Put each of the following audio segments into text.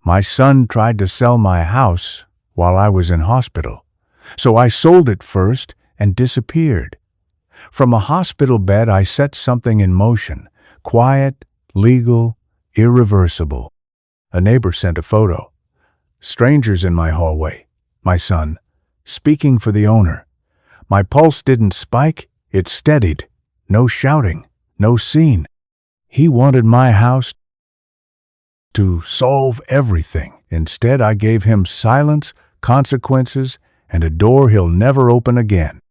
My son tried to sell my house while I was in hospital, so I sold it first and disappeared. From a hospital bed, I set something in motion, quiet, legal, irreversible. A neighbor sent a photo. Strangers in my hallway. My son, speaking for the owner. My pulse didn't spike, it steadied. No shouting, no scene. He wanted my house to solve everything. Instead, I gave him silence, consequences, and a door he'll never open again.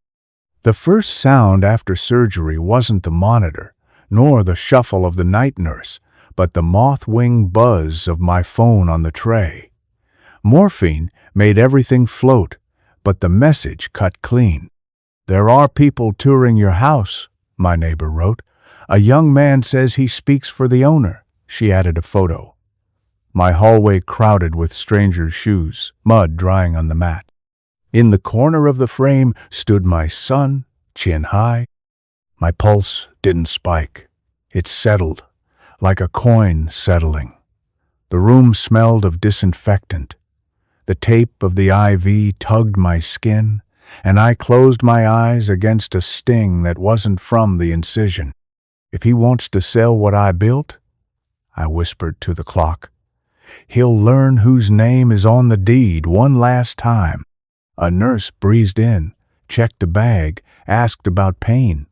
The first sound after surgery wasn't the monitor, nor the shuffle of the night nurse, but the moth-wing buzz of my phone on the tray. Morphine made everything float, but the message cut clean. "There are people touring your house," my neighbor wrote. "A young man says he speaks for the owner." She added a photo. My hallway crowded with strangers' shoes, mud drying on the mat. In the corner of the frame stood my son, chin high. My pulse didn't spike. It settled, like a coin settling. The room smelled of disinfectant. The tape of the IV tugged my skin, and I closed my eyes against a sting that wasn't from the incision. "If he wants to sell what I built," I whispered to the clock, "he'll learn whose name is on the deed one last time." A nurse breezed in, checked the bag, asked about pain.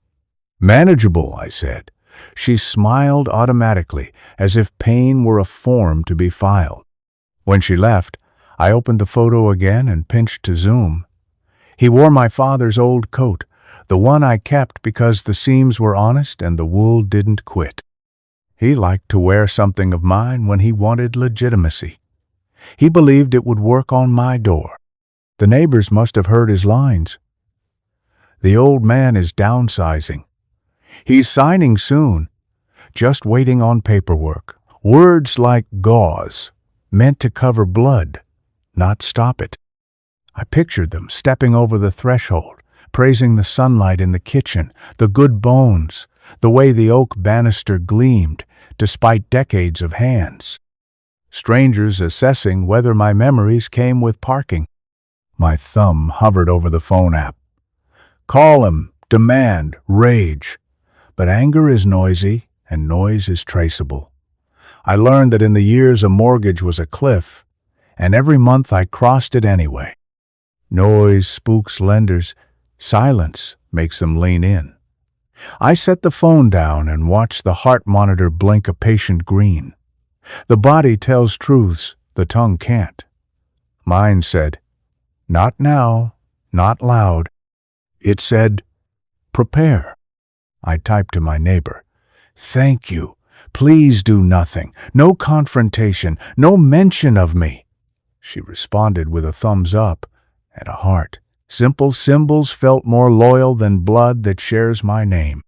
"Manageable," I said. She smiled automatically, as if pain were a form to be filed. When she left, I opened the photo again and pinched to zoom. He wore my father's old coat, the one I kept because the seams were honest and the wool didn't quit. He liked to wear something of mine when he wanted legitimacy. He believed it would work on my door. The neighbors must have heard his lines. "The old man is downsizing. He's signing soon, just waiting on paperwork." Words like gauze, meant to cover blood, not stop it. I pictured them stepping over the threshold, praising the sunlight in the kitchen, the good bones, the way the oak banister gleamed, despite decades of hands. Strangers assessing whether my memories came with parking. My thumb hovered over the phone app. Call him, demand, rage. But anger is noisy, and noise is traceable. I learned that in the years a mortgage was a cliff, and every month I crossed it anyway. Noise spooks lenders. Silence makes them lean in. I set the phone down and watched the heart monitor blink a patient green. The body tells truths the tongue can't. Mine said, "Not now, not loud." It said, "Prepare." I typed to my neighbor, "Thank you. Please do nothing. No confrontation. No mention of me." She responded with a thumbs up and a heart. Simple symbols felt more loyal than blood that shares my name.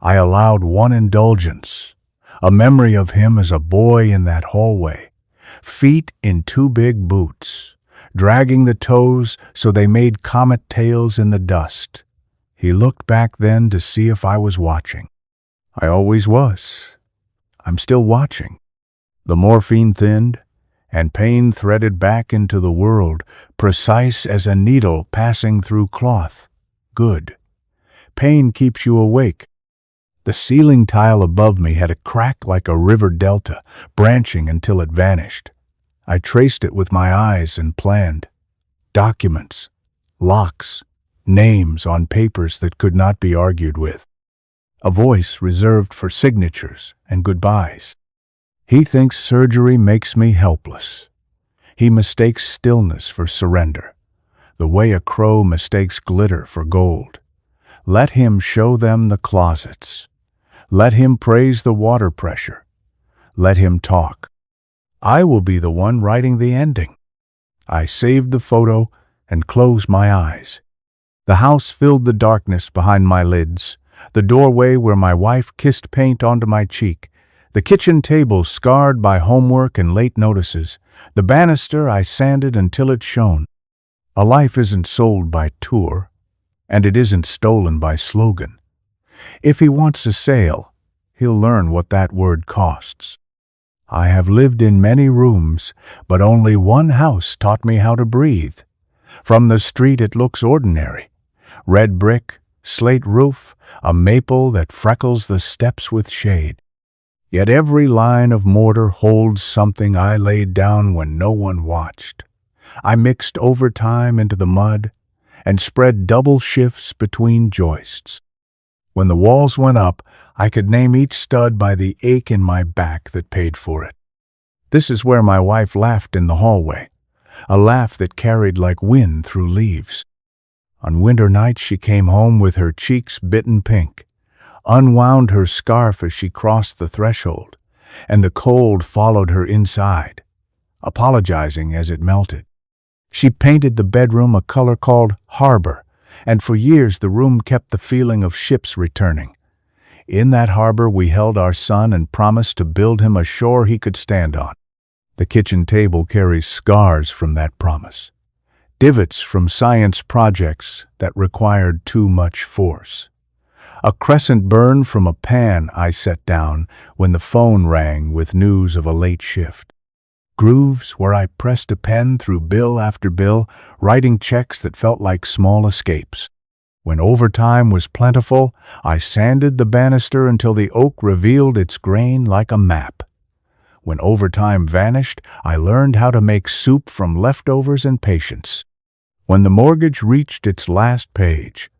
I allowed one indulgence, a memory of him as a boy in that hallway, feet in two big boots, dragging the toes so they made comet tails in the dust. He looked back then to see if I was watching. I always was. I'm still watching. The morphine thinned, and pain threaded back into the world, precise as a needle passing through cloth. Good. Pain keeps you awake. The ceiling tile above me had a crack like a river delta, branching until it vanished. I traced it with my eyes and planned. Documents, locks, names on papers that could not be argued with. A voice reserved for signatures and goodbyes. He thinks surgery makes me helpless. He mistakes stillness for surrender, the way a crow mistakes glitter for gold. Let him show them the closets. Let him praise the water pressure. Let him talk. I will be the one writing the ending. I saved the photo and closed my eyes. The house filled the darkness behind my lids, the doorway where my wife kissed paint onto my cheek, the kitchen table scarred by homework and late notices, the banister I sanded until it shone. A life isn't sold by tour, and it isn't stolen by slogan. If he wants a sale, he'll learn what that word costs. I have lived in many rooms, but only one house taught me how to breathe. From the street it looks ordinary. Red brick, slate roof, a maple that freckles the steps with shade. Yet every line of mortar holds something I laid down when no one watched. I mixed overtime into the mud and spread double shifts between joists. When the walls went up, I could name each stud by the ache in my back that paid for it. This is where my wife laughed in the hallway, a laugh that carried like wind through leaves. On winter nights she came home with her cheeks bitten pink, unwound her scarf as she crossed the threshold, and the cold followed her inside, apologizing as it melted. She painted the bedroom a color called harbor, and for years the room kept the feeling of ships returning. In that harbor we held our son and promised to build him a shore he could stand on. The kitchen table carries scars from that promise, divots from science projects that required too much force. A crescent burn from a pan I set down when the phone rang with news of a late shift. Grooves where I pressed a pen through bill after bill, writing checks that felt like small escapes. When overtime was plentiful, I sanded the banister until the oak revealed its grain like a map. When overtime vanished, I learned how to make soup from leftovers and patience. When the mortgage reached its last page,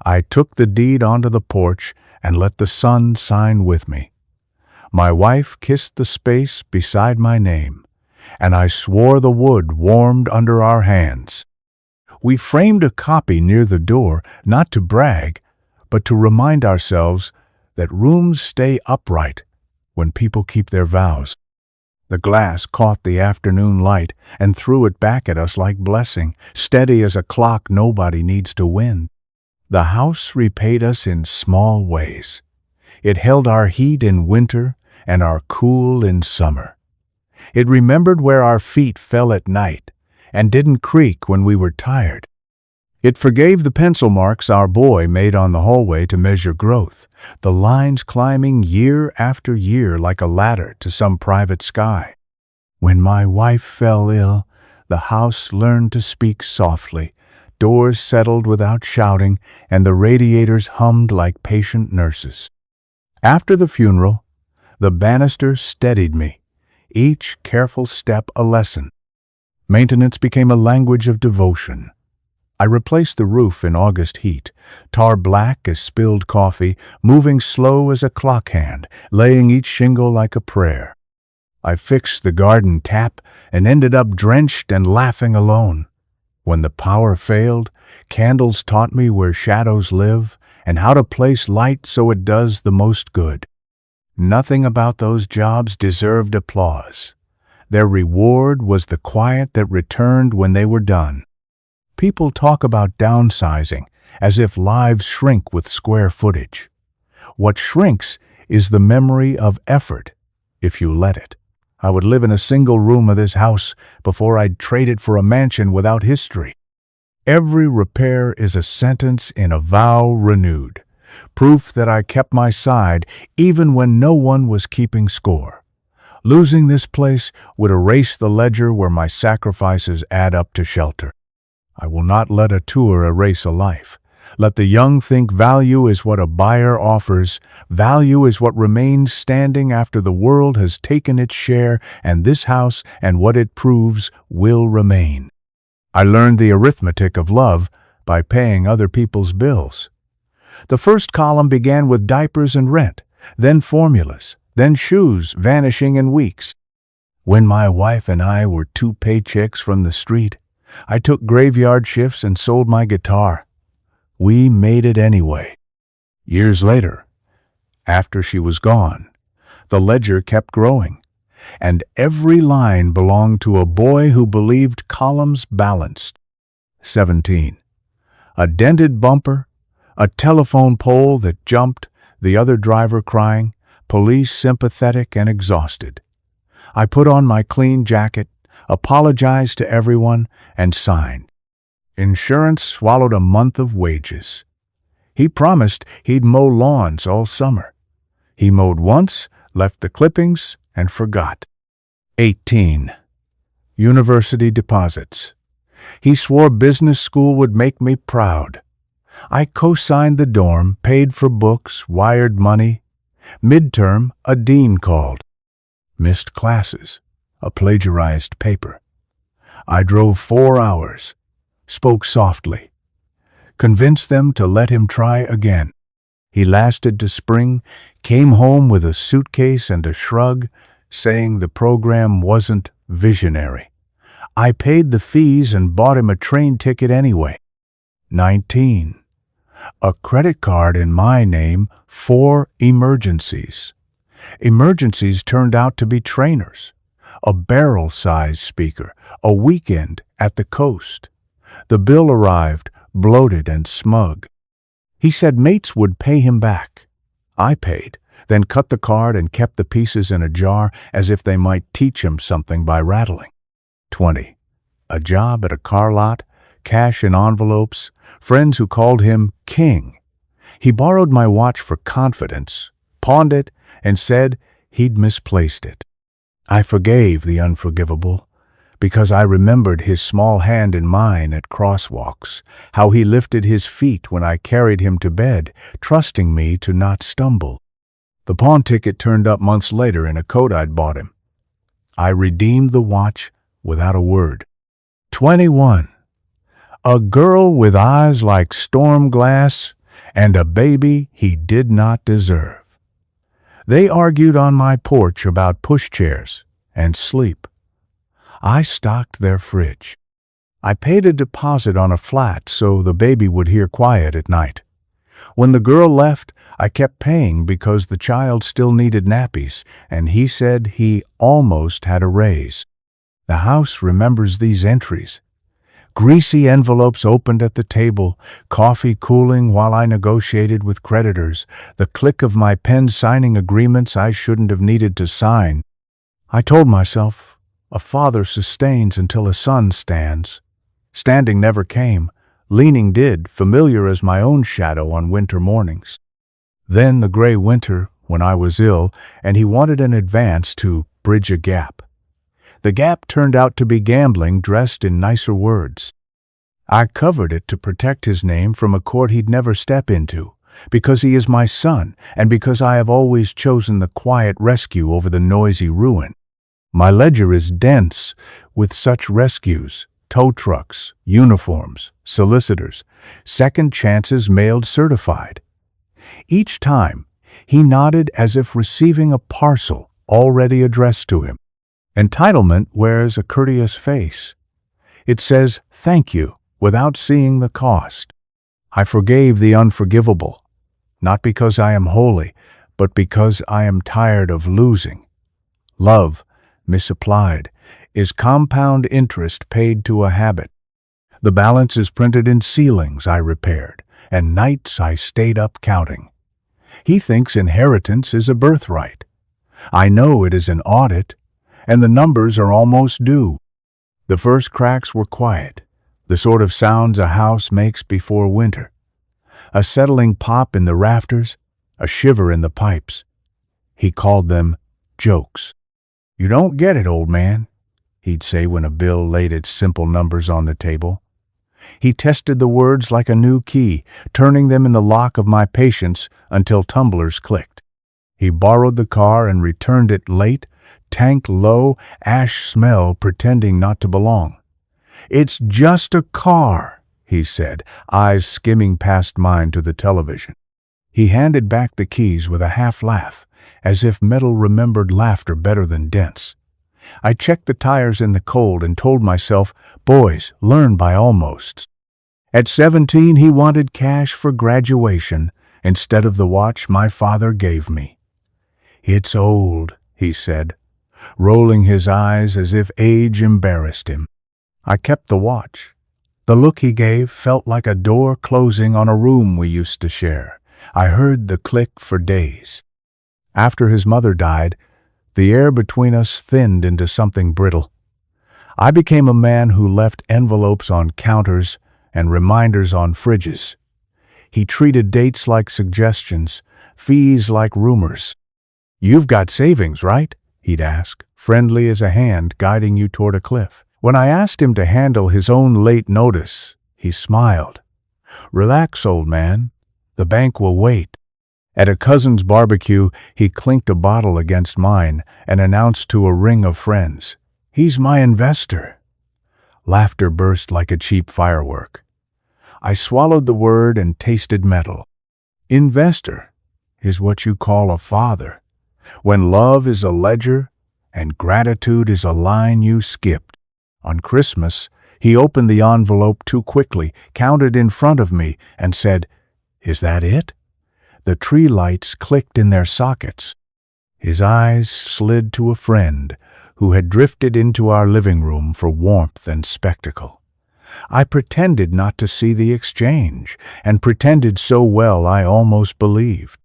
I took the deed onto the porch and let the sun sign with me. My wife kissed the space beside my name, and I swore the wood warmed under our hands. We framed a copy near the door, not to brag, but to remind ourselves that rooms stay upright when people keep their vows. The glass caught the afternoon light and threw it back at us like blessing, steady as a clock nobody needs to win. The house repaid us in small ways. It held our heat in winter and our cool in summer. It remembered where our feet fell at night and didn't creak when we were tired. It forgave the pencil marks our boy made on the hallway to measure growth, the lines climbing year after year like a ladder to some private sky. When my wife fell ill, the house learned to speak softly, doors settled without shouting, and the radiators hummed like patient nurses. After the funeral, the banister steadied me, each careful step a lesson. Maintenance became a language of devotion. I replaced the roof in August heat, tar black as spilled coffee, moving slow as a clock hand, laying each shingle like a prayer. I fixed the garden tap and ended up drenched and laughing alone. When the power failed, candles taught me where shadows live and how to place light so it does the most good. Nothing about those jobs deserved applause. Their reward was the quiet that returned when they were done. People talk about downsizing as if lives shrink with square footage. What shrinks is the memory of effort, if you let it. I would live in a single room of this house before I'd trade it for a mansion without history. Every repair is a sentence in a vow renewed, proof that I kept my side even when no one was keeping score. Losing this place would erase the ledger where my sacrifices add up to shelter. I will not let a tour erase a life. Let the young think value is what a buyer offers. Value is what remains standing after the world has taken its share, and this house and what it proves will remain. I learned the arithmetic of love by paying other people's bills. The first column began with diapers and rent, then formulas, then shoes vanishing in weeks. When my wife and I were 2 paychecks from the street, I took graveyard shifts and sold my guitar. We made it anyway. Years later, after she was gone, the ledger kept growing, and every line belonged to a boy who believed columns balanced. 17. A dented bumper, a telephone pole that jumped, the other driver crying, police sympathetic and exhausted. I put on my clean jacket, apologized to everyone, and signed. Insurance swallowed a month of wages. He promised he'd mow lawns all summer. He mowed once, left the clippings, and forgot. 18. University deposits. He swore business school would make me proud. I co-signed the dorm, paid for books, wired money. Midterm, a dean called. Missed classes, a plagiarized paper. I drove 4 hours, spoke softly, convinced them to let him try again. He lasted to spring, came home with a suitcase and a shrug, saying the program wasn't visionary. I paid the fees and bought him a train ticket anyway. 19. A credit card in my name for emergencies. Emergencies turned out to be trainers, a barrel-sized speaker, a weekend at the coast. The bill arrived, bloated and smug. He said mates would pay him back. I paid, then cut the card and kept the pieces in a jar as if they might teach him something by rattling. 20. A job at a car lot, cash in envelopes, friends who called him King. He borrowed my watch for confidence, pawned it, and said he'd misplaced it. I forgave the unforgivable, because I remembered his small hand in mine at crosswalks, how he lifted his feet when I carried him to bed, trusting me to not stumble. The pawn ticket turned up months later in a coat I'd bought him. I redeemed the watch without a word. 21. A girl with eyes like storm glass and a baby he did not deserve. They argued on my porch about pushchairs and sleep. I stocked their fridge. I paid a deposit on a flat so the baby would hear quiet at night. When the girl left, I kept paying because the child still needed nappies, and he said he almost had a raise. The house remembers these entries. Greasy envelopes opened at the table, coffee cooling while I negotiated with creditors, the click of my pen signing agreements I shouldn't have needed to sign. I told myself, a father sustains until a son stands. Standing never came. Leaning did, familiar as my own shadow on winter mornings. Then the gray winter, when I was ill, and he wanted an advance to bridge a gap. The gap turned out to be gambling dressed in nicer words. I covered it to protect his name from a court he'd never step into, because he is my son, and because I have always chosen the quiet rescue over the noisy ruin. My ledger is dense with such rescues, tow trucks, uniforms, solicitors, second chances mailed certified. Each time, he nodded as if receiving a parcel already addressed to him. Entitlement wears a courteous face. It says, "Thank you," without seeing the cost. I forgave the unforgivable, not because I am holy, but because I am tired of losing. Love, misapplied, is compound interest paid to a habit. The balance is printed in ceilings I repaired, and nights I stayed up counting. He thinks inheritance is a birthright. I know it is an audit, and the numbers are almost due. The first cracks were quiet, the sort of sounds a house makes before winter. A settling pop in the rafters, a shiver in the pipes. He called them jokes. "You don't get it, old man," he'd say when a bill laid its simple numbers on the table. He tested the words like a new key, turning them in the lock of my patience until tumblers clicked. He borrowed the car and returned it late, tank low, ash smell pretending not to belong. "It's just a car," he said, eyes skimming past mine to the television. He handed back the keys with a half laugh, as if metal remembered laughter better than dents. I checked the tires in the cold and told myself, boys, learn by almosts. At 17, he wanted cash for graduation instead of the watch my father gave me. "It's old," he said, rolling his eyes as if age embarrassed him. I kept the watch. The look he gave felt like a door closing on a room we used to share. I heard the click for days. After his mother died, the air between us thinned into something brittle. I became a man who left envelopes on counters and reminders on fridges. He treated dates like suggestions, fees like rumors. "You've got savings, right?" he'd ask, friendly as a hand guiding you toward a cliff. When I asked him to handle his own late notice, he smiled. "Relax, old man. The bank will wait." At a cousin's barbecue, he clinked a bottle against mine and announced to a ring of friends, "He's my investor." Laughter burst like a cheap firework. I swallowed the word and tasted metal. Investor is what you call a father, when love is a ledger and gratitude is a line you skipped. On Christmas, he opened the envelope too quickly, counted in front of me, and said, "Is that it?" The tree lights clicked in their sockets. His eyes slid to a friend who had drifted into our living room for warmth and spectacle. I pretended not to see the exchange, and pretended so well I almost believed.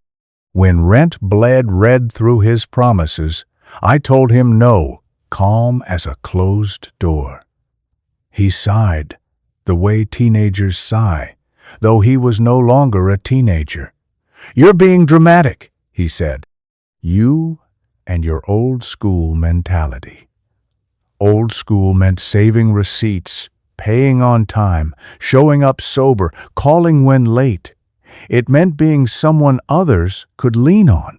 When rent bled red through his promises, I told him no, calm as a closed door. He sighed, the way teenagers sigh, though he was no longer a teenager. "You're being dramatic," he said. "You and your old school mentality." Old school meant saving receipts, paying on time, showing up sober, calling when late. It meant being someone others could lean on.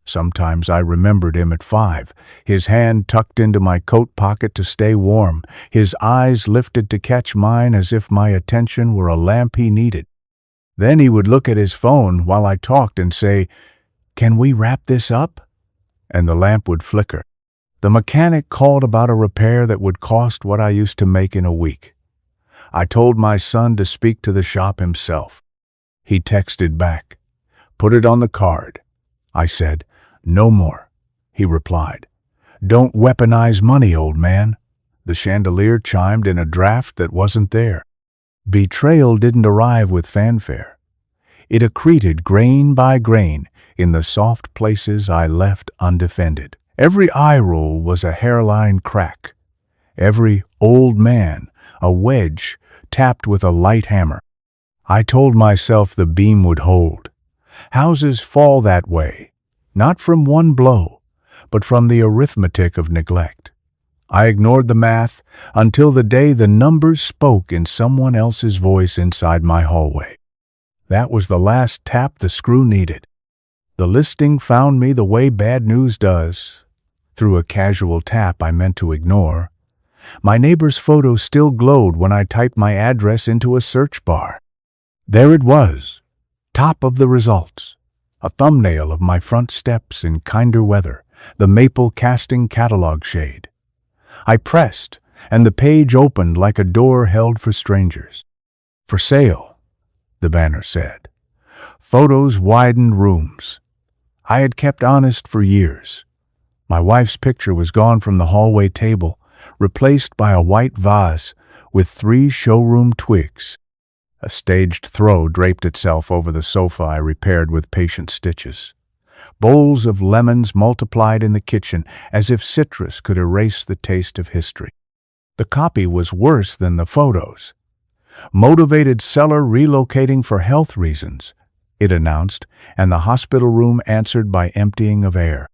Sometimes I remembered him at 5, his hand tucked into my coat pocket to stay warm, his eyes lifted to catch mine as if my attention were a lamp he needed. Then he would look at his phone while I talked and say, "Can we wrap this up?" And the lamp would flicker. The mechanic called about a repair that would cost what I used to make in a week. I told my son to speak to the shop himself. He texted back, "Put it on the card." I said, "No more." He replied, "Don't weaponize money, old man." The chandelier chimed in a draft that wasn't there. Betrayal didn't arrive with fanfare. It accreted grain by grain in the soft places I left undefended. Every eye roll was a hairline crack. Every old man a wedge tapped with a light hammer. I told myself the beam would hold. Houses fall that way, not from one blow, but from the arithmetic of neglect. I ignored the math until the day the numbers spoke in someone else's voice inside my hallway. That was the last tap the screw needed. The listing found me the way bad news does, through a casual tap I meant to ignore. My neighbor's photo still glowed when I typed my address into a search bar. There it was, top of the results, a thumbnail of my front steps in kinder weather, the maple casting catalog shade. I pressed, and the page opened like a door held for strangers. "For sale," the banner said. Photos widened rooms. I had kept honest for years. My wife's picture was gone from the hallway table, replaced by a white vase with 3 showroom twigs. A staged throw draped itself over the sofa I repaired with patient stitches. Bowls of lemons multiplied in the kitchen as if citrus could erase the taste of history. The copy was worse than the photos. "Motivated seller relocating for health reasons," it announced, and the hospital room answered by emptying of air.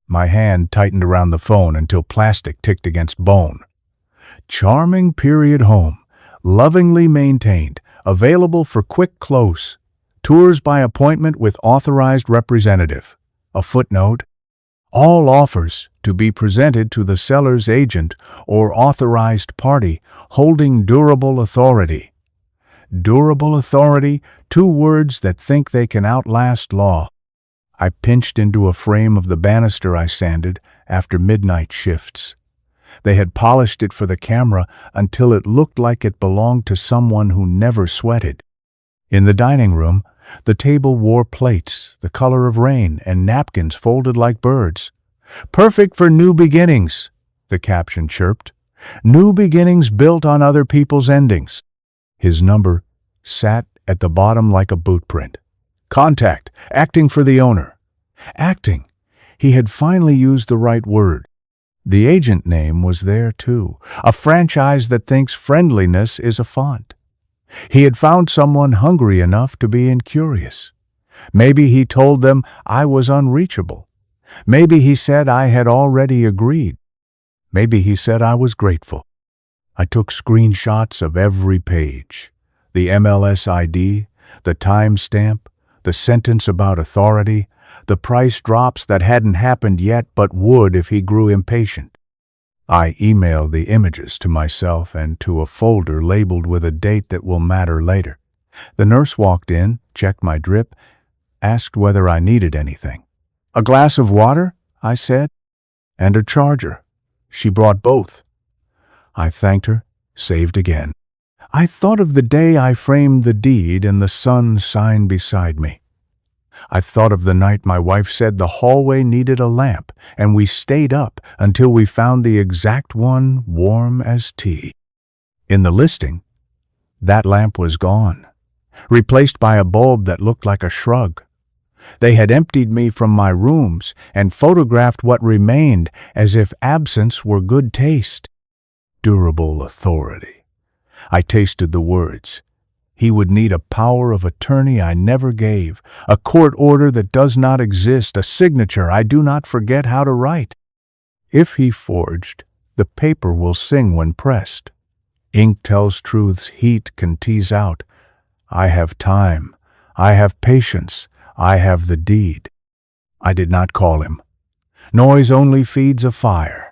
My hand tightened around the phone until plastic ticked against bone. "Charming period home, lovingly maintained, available for quick close. Tours by appointment with authorized representative." A footnote, "All offers to be presented to the seller's agent or authorized party holding durable authority." Durable authority, 2 words that think they can outlast law. I pinched into a frame of the banister I sanded after midnight shifts. They had polished it for the camera until it looked like it belonged to someone who never sweated. In the dining room, the table wore plates, the color of rain, and napkins folded like birds. "Perfect for new beginnings," the caption chirped. "New beginnings built on other people's endings." His number sat at the bottom like a boot print. "Contact, acting for the owner." Acting. He had finally used the right word. The agent name was there too, a franchise that thinks friendliness is a font. He had found someone hungry enough to be incurious. Maybe he told them I was unreachable. Maybe he said I had already agreed. Maybe he said I was grateful. I took screenshots of every page. The MLS ID, the timestamp, the sentence about authority, the price drops that hadn't happened yet but would if he grew impatient. I emailed the images to myself and to a folder labeled with a date that will matter later. The nurse walked in, checked my drip, asked whether I needed anything. "A glass of water?" I said. "And a charger." She brought both. I thanked her, saved again. I thought of the day I framed the deed and the sun signed beside me. I thought of the night my wife said the hallway needed a lamp, and we stayed up until we found the exact one, warm as tea. In the listing, that lamp was gone, replaced by a bulb that looked like a shrug. They had emptied me from my rooms and photographed what remained as if absence were good taste. Durable authority. I tasted the words. He would need a power of attorney I never gave, a court order that does not exist, a signature I do not forget how to write. If he forged, the paper will sing when pressed. Ink tells truths heat can tease out. I have time. I have patience. I have the deed. I did not call him. Noise only feeds a fire.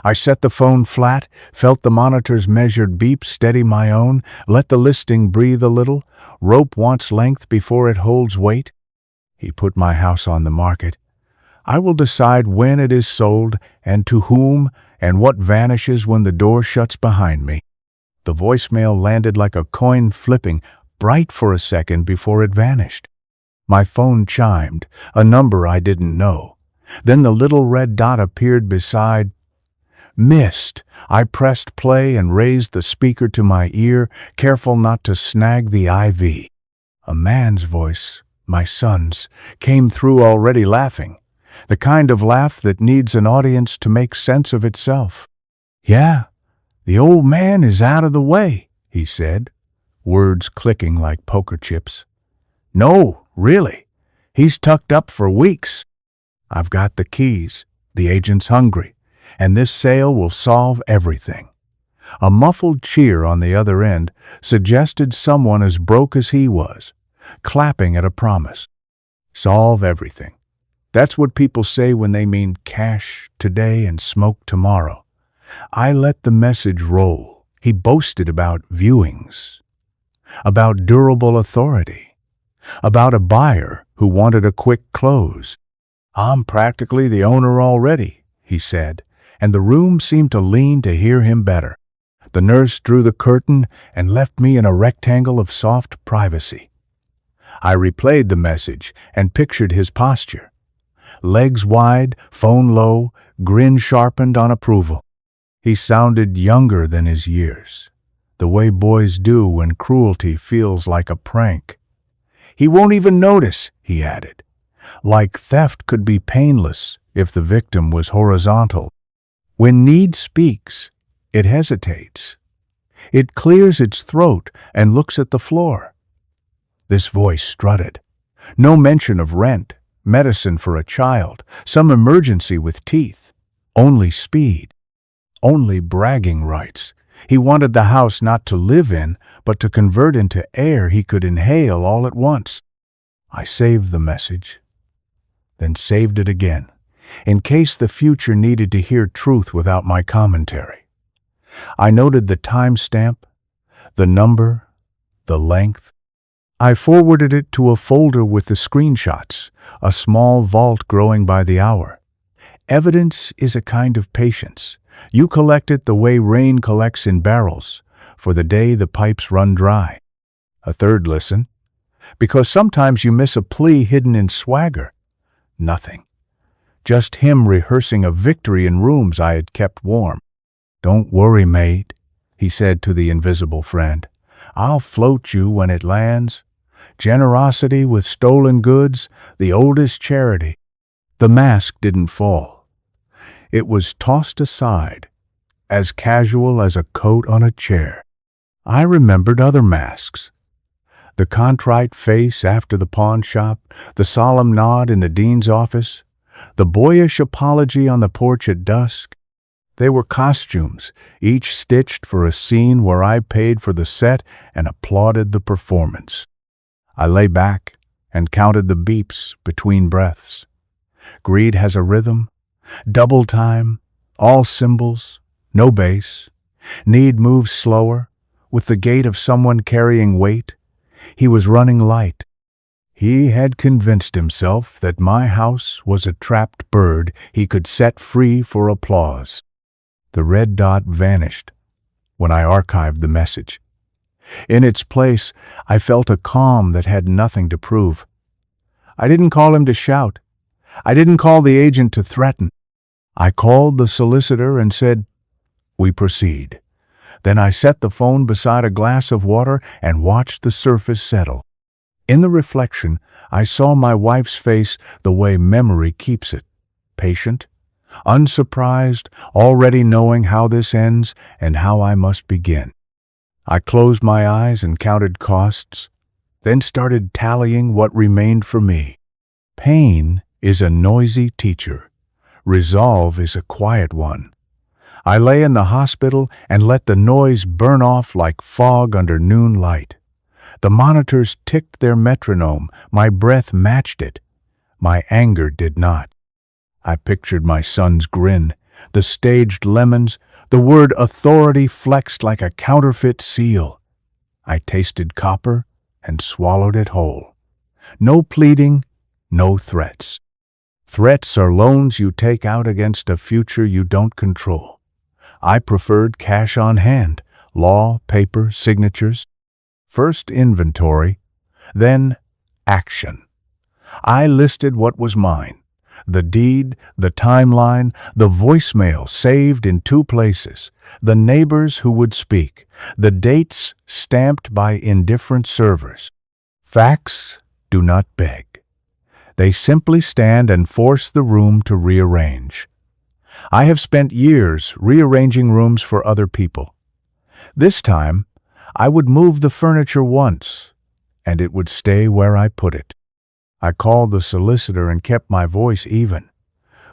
I set the phone flat, felt the monitor's measured beep steady my own, let the listing breathe a little. Rope wants length before it holds weight. He put my house on the market. I will decide when it is sold and to whom and what vanishes when the door shuts behind me. The voicemail landed like a coin flipping, bright for a second before it vanished. My phone chimed, a number I didn't know. Then the little red dot appeared beside. Missed. I pressed play and raised the speaker to my ear, careful not to snag the IV. A man's voice, my son's, came through already laughing, the kind of laugh that needs an audience to make sense of itself. "Yeah, the old man is out of the way," he said, words clicking like poker chips. "No, really. He's tucked up for weeks. I've got the keys. The agent's hungry. And this sale will solve everything." A muffled cheer on the other end suggested someone as broke as he was, clapping at a promise. Solve everything. That's what people say when they mean cash today and smoke tomorrow. I let the message roll. He boasted about viewings, about durable authority, about a buyer who wanted a quick close. "I'm practically the owner already," he said, and the room seemed to lean to hear him better. The nurse drew the curtain and left me in a rectangle of soft privacy. I replayed the message and pictured his posture. Legs wide, phone low, grin sharpened on approval. He sounded younger than his years, the way boys do when cruelty feels like a prank. "He won't even notice," he added. Like theft could be painless if the victim was horizontal. When need speaks, it hesitates. It clears its throat and looks at the floor. This voice strutted. No mention of rent, medicine for a child, some emergency with teeth. Only speed. Only bragging rights. He wanted the house not to live in, but to convert into air he could inhale all at once. I saved the message, then saved it again, in case the future needed to hear truth without my commentary. I noted the timestamp, the number, the length. I forwarded it to a folder with the screenshots, a small vault growing by the hour. Evidence is a kind of patience. You collect it the way rain collects in barrels, for the day the pipes run dry. A third listen, because sometimes you miss a plea hidden in swagger. Nothing. Just him rehearsing a victory in rooms I had kept warm. "Don't worry, mate," he said to the invisible friend. "I'll float you when it lands. Generosity with stolen goods, the oldest charity." The mask didn't fall. It was tossed aside, as casual as a coat on a chair. I remembered other masks. The contrite face after the pawn shop, the solemn nod in the dean's office, The boyish apology on the porch at dusk. They were costumes, each stitched for a scene where I paid for the set and applauded the performance. I lay back and counted the beeps between breaths. Greed has a rhythm, double time, all cymbals, no bass. Need moves slower, with the gait of someone carrying weight. He was running light. He had convinced himself that my house was a trapped bird he could set free for applause. The red dot vanished when I archived the message. In its place, I felt a calm that had nothing to prove. I didn't call him to shout. I didn't call the agent to threaten. I called the solicitor and said, "We proceed." Then I set the phone beside a glass of water and watched the surface settle. In the reflection, I saw my wife's face the way memory keeps it, patient, unsurprised, already knowing how this ends and how I must begin. I closed my eyes and counted costs, then started tallying what remained for me. Pain is a noisy teacher. Resolve is a quiet one. I lay in the hospital and let the noise burn off like fog under noon light. The monitors ticked their metronome. My breath matched it. My anger did not. I pictured my son's grin, the staged lemons, the word authority flexed like a counterfeit seal. I tasted copper and swallowed it whole. No pleading, no threats. Threats are loans you take out against a future you don't control. I preferred cash on hand, law, paper, signatures. First inventory, then action. I listed what was mine. The deed, the timeline, the voicemail saved in 2 places, the neighbors who would speak, the dates stamped by indifferent servers. Facts do not beg. They simply stand and force the room to rearrange. I have spent years rearranging rooms for other people. This time, I would move the furniture once, and it would stay where I put it. I called the solicitor and kept my voice even.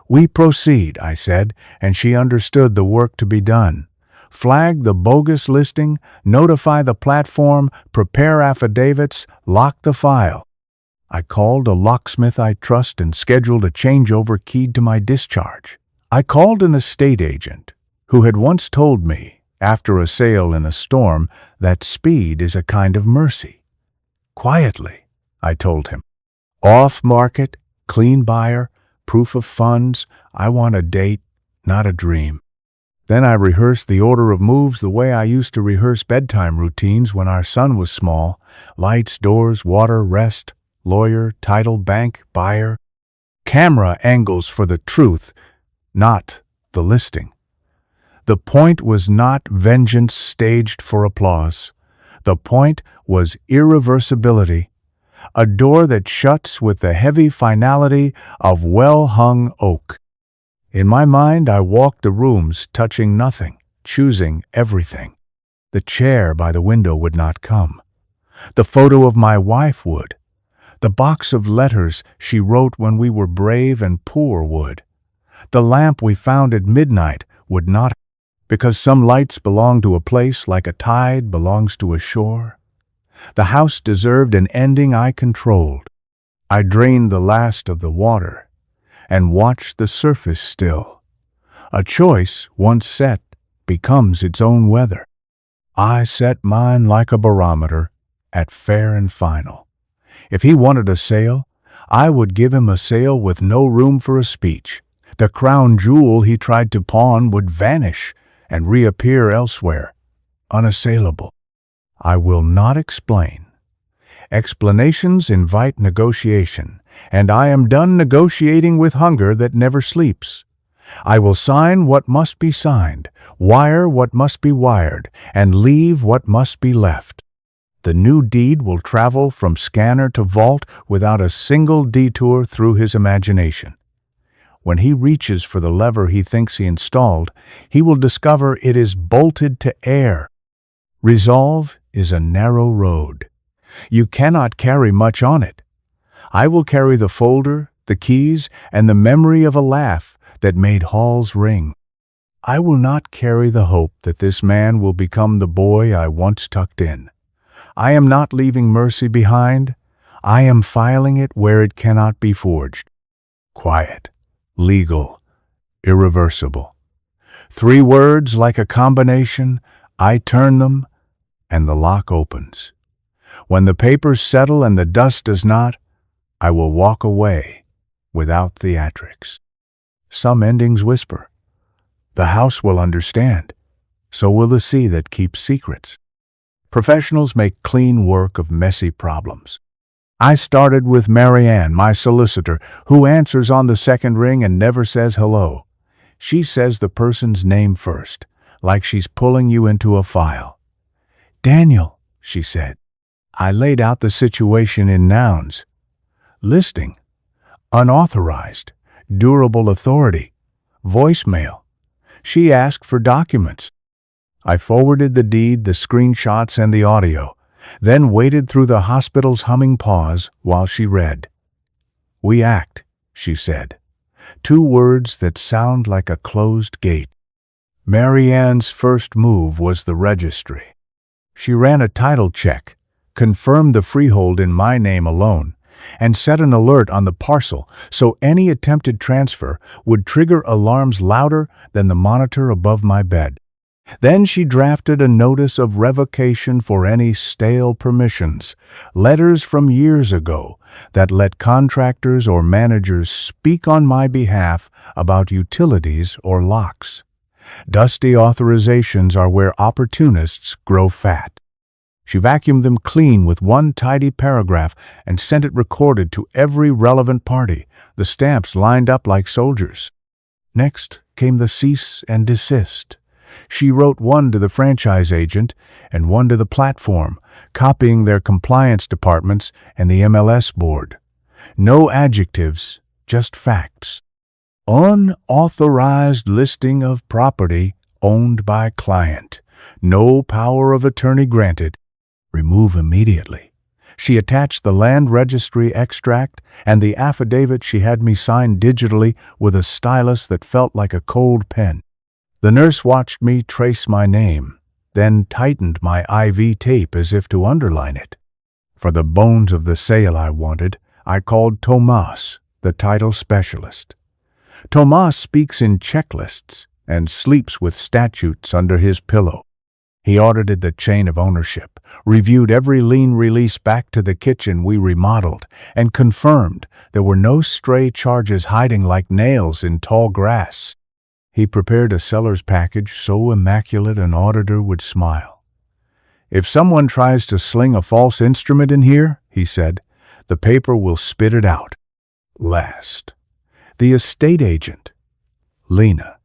"We proceed," I said, and she understood the work to be done. Flag the bogus listing, notify the platform, prepare affidavits, lock the file. I called a locksmith I trust and scheduled a changeover keyed to my discharge. I called an estate agent who had once told me, after a sale in a storm, that speed is a kind of mercy. Quietly, I told him. Off-market, clean buyer, proof of funds, I want a date, not a dream. Then I rehearsed the order of moves the way I used to rehearse bedtime routines when our son was small. Lights, doors, water, rest, lawyer, title, bank, buyer. Camera angles for the truth, not the listing. The point was not vengeance staged for applause. The point was irreversibility, a door that shuts with the heavy finality of well-hung oak. In my mind, I walked the rooms, touching nothing, choosing everything. The chair by the window would not come. The photo of my wife would. The box of letters she wrote when we were brave and poor would. The lamp we found at midnight would not, because some lights belong to a place like a tide belongs to a shore. The house deserved an ending I controlled. I drained the last of the water and watched the surface still. A choice, once set, becomes its own weather. I set mine like a barometer at fair and final. If he wanted a sale, I would give him a sale with no room for a speech. The crown jewel he tried to pawn would vanish and reappear elsewhere, unassailable. I will not explain. Explanations invite negotiation, and I am done negotiating with hunger that never sleeps. I will sign what must be signed, wire what must be wired, and leave what must be left. The new deed will travel from scanner to vault without a single detour through his imagination. When he reaches for the lever he thinks he installed, he will discover it is bolted to air. Resolve is a narrow road. You cannot carry much on it. I will carry the folder, the keys, and the memory of a laugh that made halls ring. I will not carry the hope that this man will become the boy I once tucked in. I am not leaving mercy behind. I am filing it where it cannot be forged. Quiet, legal, irreversible. 3 words like a combination. I turn them, and the lock opens. When the papers settle and the dust does not, I will walk away without theatrics. Some endings whisper. The house will understand. So will the sea that keeps secrets. Professionals make clean work of messy problems. I started with Marianne, my solicitor, who answers on the second ring and never says hello. She says the person's name first, like she's pulling you into a file. Daniel, she said. I laid out the situation in nouns. Listing, unauthorized, durable authority, voicemail. She asked for documents. I forwarded the deed, the screenshots, and the audio, then waited through the hospital's humming pause while she read. We act, she said. 2 words that sound like a closed gate. Marianne's first move was the registry. She ran a title check, confirmed the freehold in my name alone, and set an alert on the parcel so any attempted transfer would trigger alarms louder than the monitor above my bed. Then she drafted a notice of revocation for any stale permissions, letters from years ago that let contractors or managers speak on my behalf about utilities or locks. Dusty authorizations are where opportunists grow fat. She vacuumed them clean with 1 tidy paragraph and sent it recorded to every relevant party, the stamps lined up like soldiers. Next came the cease and desist. She wrote 1 to the franchise agent and 1 to the platform, copying their compliance departments and the MLS board. No adjectives, just facts. Unauthorized listing of property owned by client. No power of attorney granted. Remove immediately. She attached the land registry extract and the affidavit she had me sign digitally with a stylus that felt like a cold pen. The nurse watched me trace my name, then tightened my IV tape as if to underline it. For the bones of the sale I wanted, I called Tomas, the title specialist. Tomas speaks in checklists and sleeps with statutes under his pillow. He audited the chain of ownership, reviewed every lien release back to the kitchen we remodeled, and confirmed there were no stray charges hiding like nails in tall grass. He prepared a seller's package so immaculate an auditor would smile. If someone tries to sling a false instrument in here, he said, the paper will spit it out. Last, the estate agent, Lena.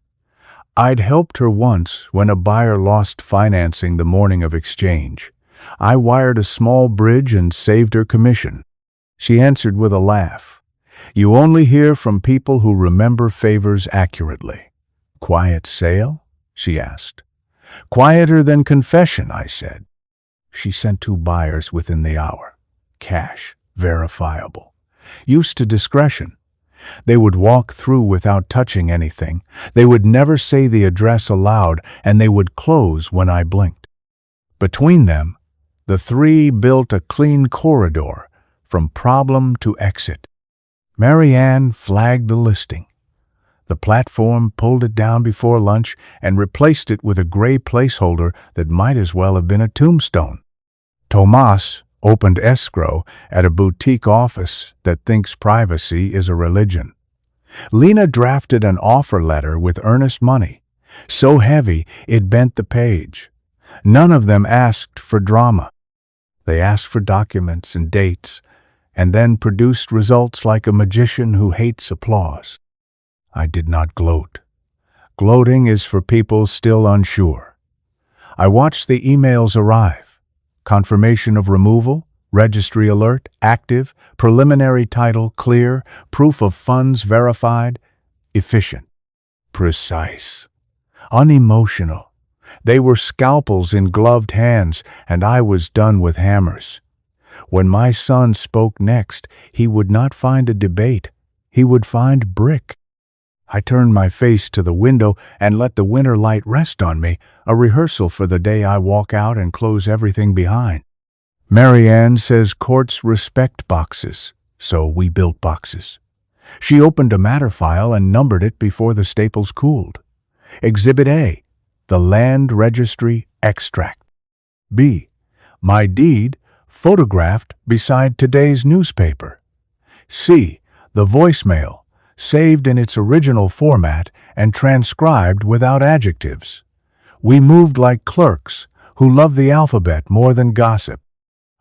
I'd helped her once when a buyer lost financing the morning of exchange. I wired a small bridge and saved her commission. She answered with a laugh. You only hear from people who remember favors accurately. Quiet sale? She asked. Quieter than confession, I said. She sent 2 buyers within the hour. Cash, verifiable. Used to discretion. They would walk through without touching anything. They would never say the address aloud, and they would close when I blinked. Between them, the 3 built a clean corridor from problem to exit. Marianne flagged the listing. The platform pulled it down before lunch and replaced it with a gray placeholder that might as well have been a tombstone. Tomas opened escrow at a boutique office that thinks privacy is a religion. Lena drafted an offer letter with earnest money, so heavy it bent the page. None of them asked for drama. They asked for documents and dates, and then produced results like a magician who hates applause. I did not gloat. Gloating is for people still unsure. I watched the emails arrive. Confirmation of removal, registry alert, active, preliminary title clear, proof of funds verified, efficient, precise, unemotional. They were scalpels in gloved hands, and I was done with hammers. When my son spoke next, he would not find a debate. he would find brick. I turned my face to the window and let the winter light rest on me, a rehearsal for the day I walk out and close everything behind. Marianne says courts respect boxes, so we built boxes. She opened a matter file and numbered it before the staples cooled. Exhibit A, the land registry extract. B, my deed, photographed beside today's newspaper. C, the voicemail, saved in its original format and transcribed without adjectives. We moved like clerks who love the alphabet more than gossip.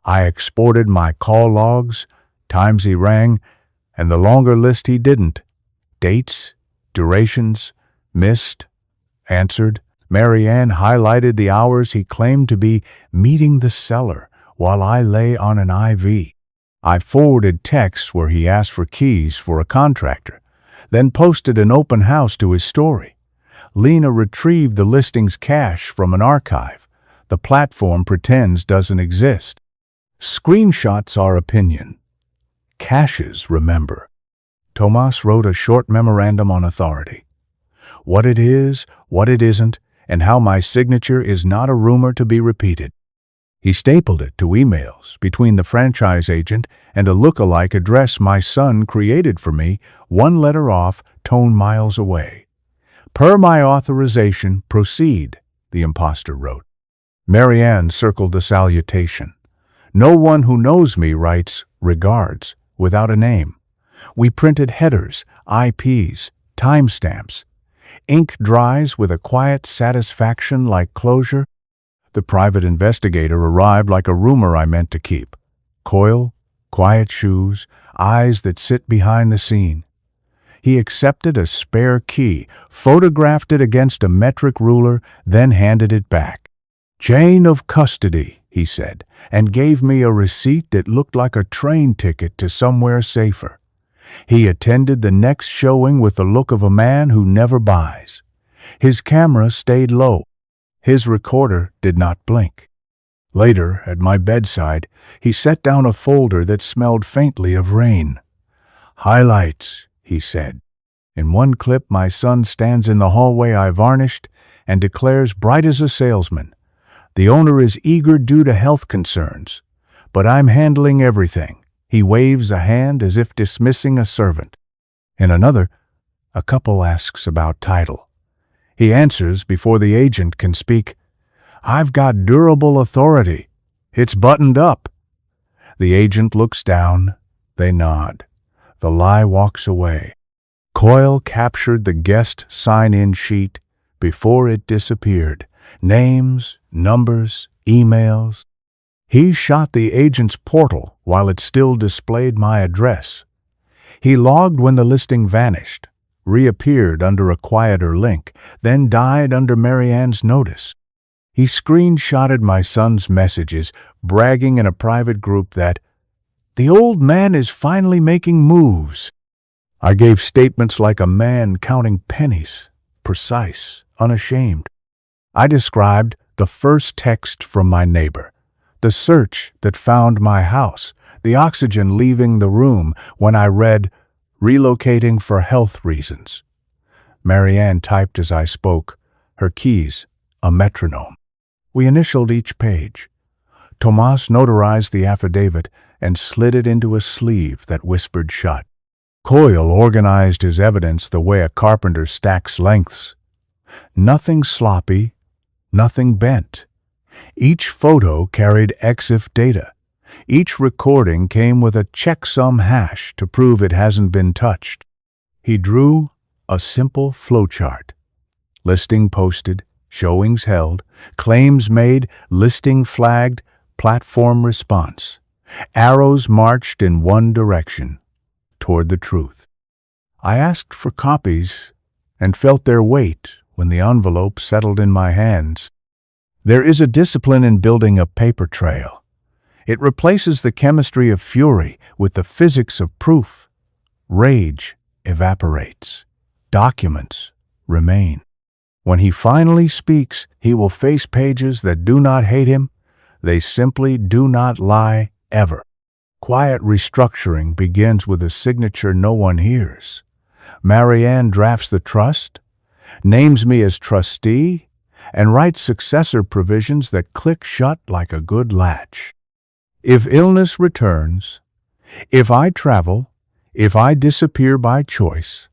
I exported my call logs, times he rang, and the longer list he didn't. Dates, durations, missed, answered. Marianne highlighted the hours he claimed to be meeting the seller while I lay on an IV. I forwarded texts where he asked for keys for a contractor, then posted an open house to his story. Lena retrieved the listing's cache from an archive. The platform pretends doesn't exist. Screenshots are opinion. Caches remember. Tomas wrote a short memorandum on authority. What it is, what it isn't, and how my signature is not a rumor to be repeated. He stapled it to emails between the franchise agent and a look-alike address my son created for me, one letter off, tone miles away. Per my authorization, proceed, the imposter wrote. Marianne circled the salutation. No one who knows me writes, regards, without a name. We printed headers, IPs, timestamps. Ink dries with a quiet satisfaction like closure. The private investigator arrived like a rumor I meant to keep. Coil, quiet shoes, eyes that sit behind the scene. He accepted a spare key, photographed it against a metric ruler, then handed it back. Chain of custody, he said, and gave me a receipt that looked like a train ticket to somewhere safer. He attended the next showing with the look of a man who never buys. His camera stayed low. His recorder did not blink. Later, at my bedside, he set down a folder that smelled faintly of rain. Highlights, he said. In one clip, my son stands in the hallway I varnished and declares bright as a salesman. The owner is eager due to health concerns, but I'm handling everything. He waves a hand as if dismissing a servant. In another, a couple asks about title. He answers before the agent can speak, I've got durable authority. It's buttoned up. The agent looks down. They nod. The lie walks away. Coyle captured the guest sign-in sheet before it disappeared. Names, numbers, emails. He shot the agent's portal while it still displayed my address. He logged when the listing vanished, reappeared under a quieter link, then died under Marianne's notice. He screenshotted my son's messages, bragging in a private group that, the old man is finally making moves. I gave statements like a man counting pennies, precise, unashamed. I described the first text from my neighbor, the search that found my house, the oxygen leaving the room when I read, relocating for health reasons. Marianne typed as I spoke, her keys, a metronome. We initialed each page. Tomas notarized the affidavit and slid it into a sleeve that whispered shut. Coyle organized his evidence the way a carpenter stacks lengths. Nothing sloppy, nothing bent. Each photo carried EXIF data. Each recording came with a checksum hash to prove it hasn't been touched. He drew a simple flowchart. Listing posted, showings held, claims made, listing flagged, platform response. Arrows marched in one direction, toward the truth. I asked for copies and felt their weight when the envelope settled in my hands. There is a discipline in building a paper trail. It replaces the chemistry of fury with the physics of proof. Rage evaporates. Documents remain. When he finally speaks, he will face pages that do not hate him. They simply do not lie ever. Quiet restructuring begins with a signature no one hears. Marianne drafts the trust, names me as trustee, and writes successor provisions that click shut like a good latch. If illness returns, if I travel, if I disappear by choice,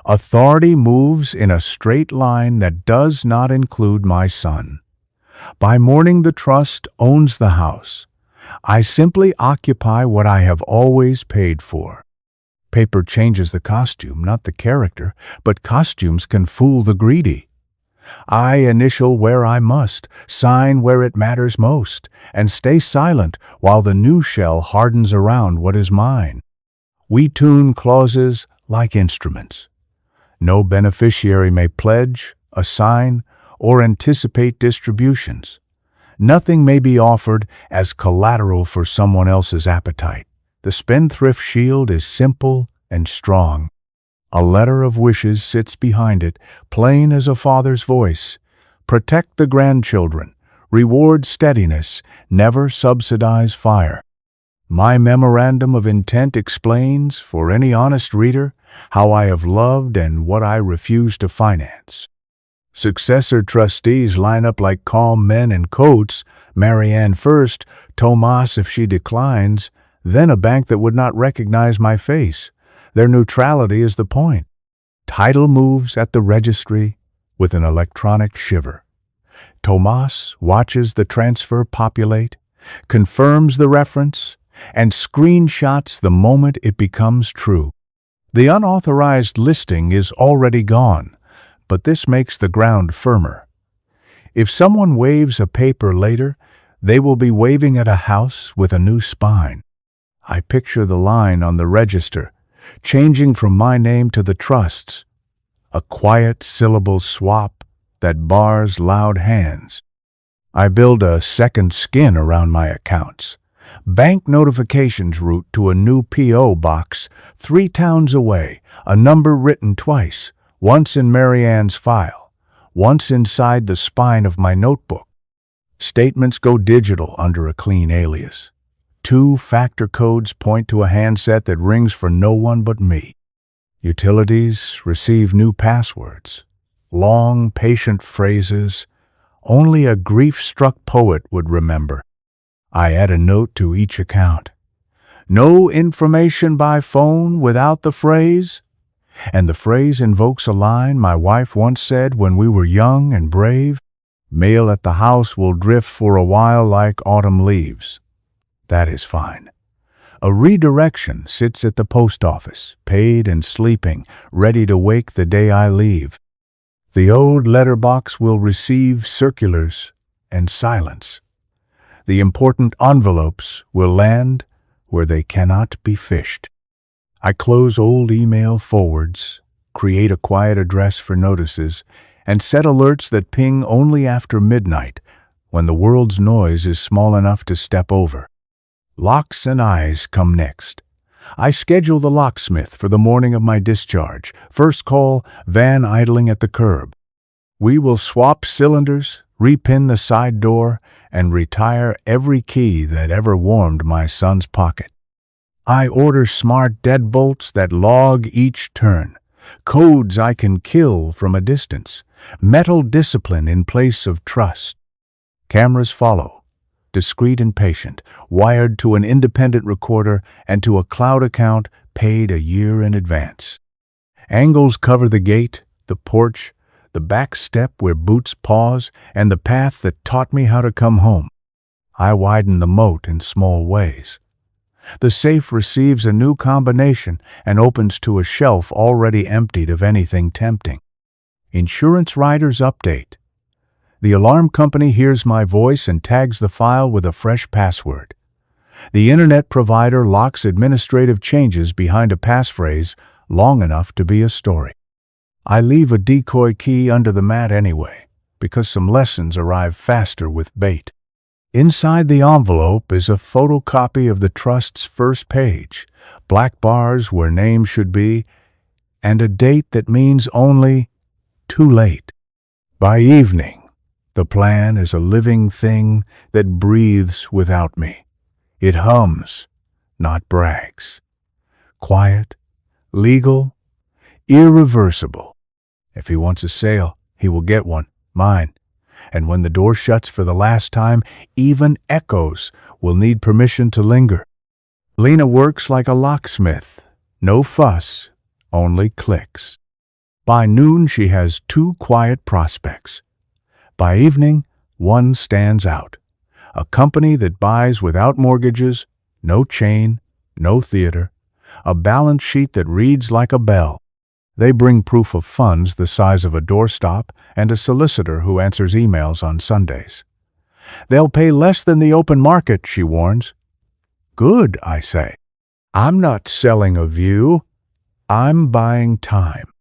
authority moves in a straight line that does not include my son. By morning, the trust owns the house. I simply occupy what I have always paid for. Paper changes the costume, not the character, but costumes can fool the greedy. I initial where I must, sign where it matters most, and stay silent while the new shell hardens around what is mine. We tune clauses like instruments. No beneficiary may pledge, assign, or anticipate distributions. Nothing may be offered as collateral for someone else's appetite. The spendthrift shield is simple and strong. A letter of wishes sits behind it, plain as a father's voice. Protect the grandchildren, reward steadiness, never subsidize fire. My memorandum of intent explains, for any honest reader, how I have loved and what I refuse to finance. Successor trustees line up like calm men in coats, Marianne first, Tomas if she declines, then a bank that would not recognize my face. Their neutrality is the point. Title moves at the registry with an electronic shiver. Tomas watches the transfer populate, confirms the reference, and screenshots the moment it becomes true. The unauthorized listing is already gone, but this makes the ground firmer. If someone waves a paper later, they will be waving at a house with a new spine. I picture the line on the register, changing from my name to the trust's, a quiet syllable swap that bars loud hands. I build a second skin around my accounts. Bank notifications route to a new P.O. box 3 towns away, a number written twice, once in Marianne's file, once inside the spine of my notebook. Statements go digital under a clean alias. 2-factor codes point to a handset that rings for no one but me. Utilities receive new passwords. Long, patient phrases only a grief-struck poet would remember. I add a note to each account. No information by phone without the phrase. And the phrase invokes a line my wife once said when we were young and brave. Mail at the house will drift for a while like autumn leaves. That is fine. A redirection sits at the post office, paid and sleeping, ready to wake the day I leave. The old letterbox will receive circulars and silence. The important envelopes will land where they cannot be fished. I close old email forwards, create a quiet address for notices, and set alerts that ping only after midnight, when the world's noise is small enough to step over. Locks and eyes come next. I schedule the locksmith for the morning of my discharge. First call, van idling at the curb. We will swap cylinders, repin the side door, and retire every key that ever warmed my son's pocket. I order smart deadbolts that log each turn, codes I can kill from a distance, metal discipline in place of trust. Cameras follow, discreet and patient, wired to an independent recorder and to a cloud account paid a year in advance. Angles cover the gate, the porch, the back step where boots pause, and the path that taught me how to come home. I widen the moat in small ways. The safe receives a new combination and opens to a shelf already emptied of anything tempting. Insurance riders update. The alarm company hears my voice and tags the file with a fresh password. The internet provider locks administrative changes behind a passphrase long enough to be a story. I leave a decoy key under the mat anyway, because some lessons arrive faster with bait. Inside the envelope is a photocopy of the trust's first page, black bars where names should be, and a date that means only too late. By evening, the plan is a living thing that breathes without me. It hums, not brags. Quiet, legal, irreversible. If he wants a sale, he will get one, mine. And when the door shuts for the last time, even echoes will need permission to linger. Lena works like a locksmith. No fuss, only clicks. By noon, she has 2 quiet prospects. By evening, one stands out. A company that buys without mortgages, no chain, no theater, a balance sheet that reads like a bell. They bring proof of funds the size of a doorstop and a solicitor who answers emails on Sundays. They'll pay less than the open market, she warns. Good, I say. I'm not selling a view. I'm buying time.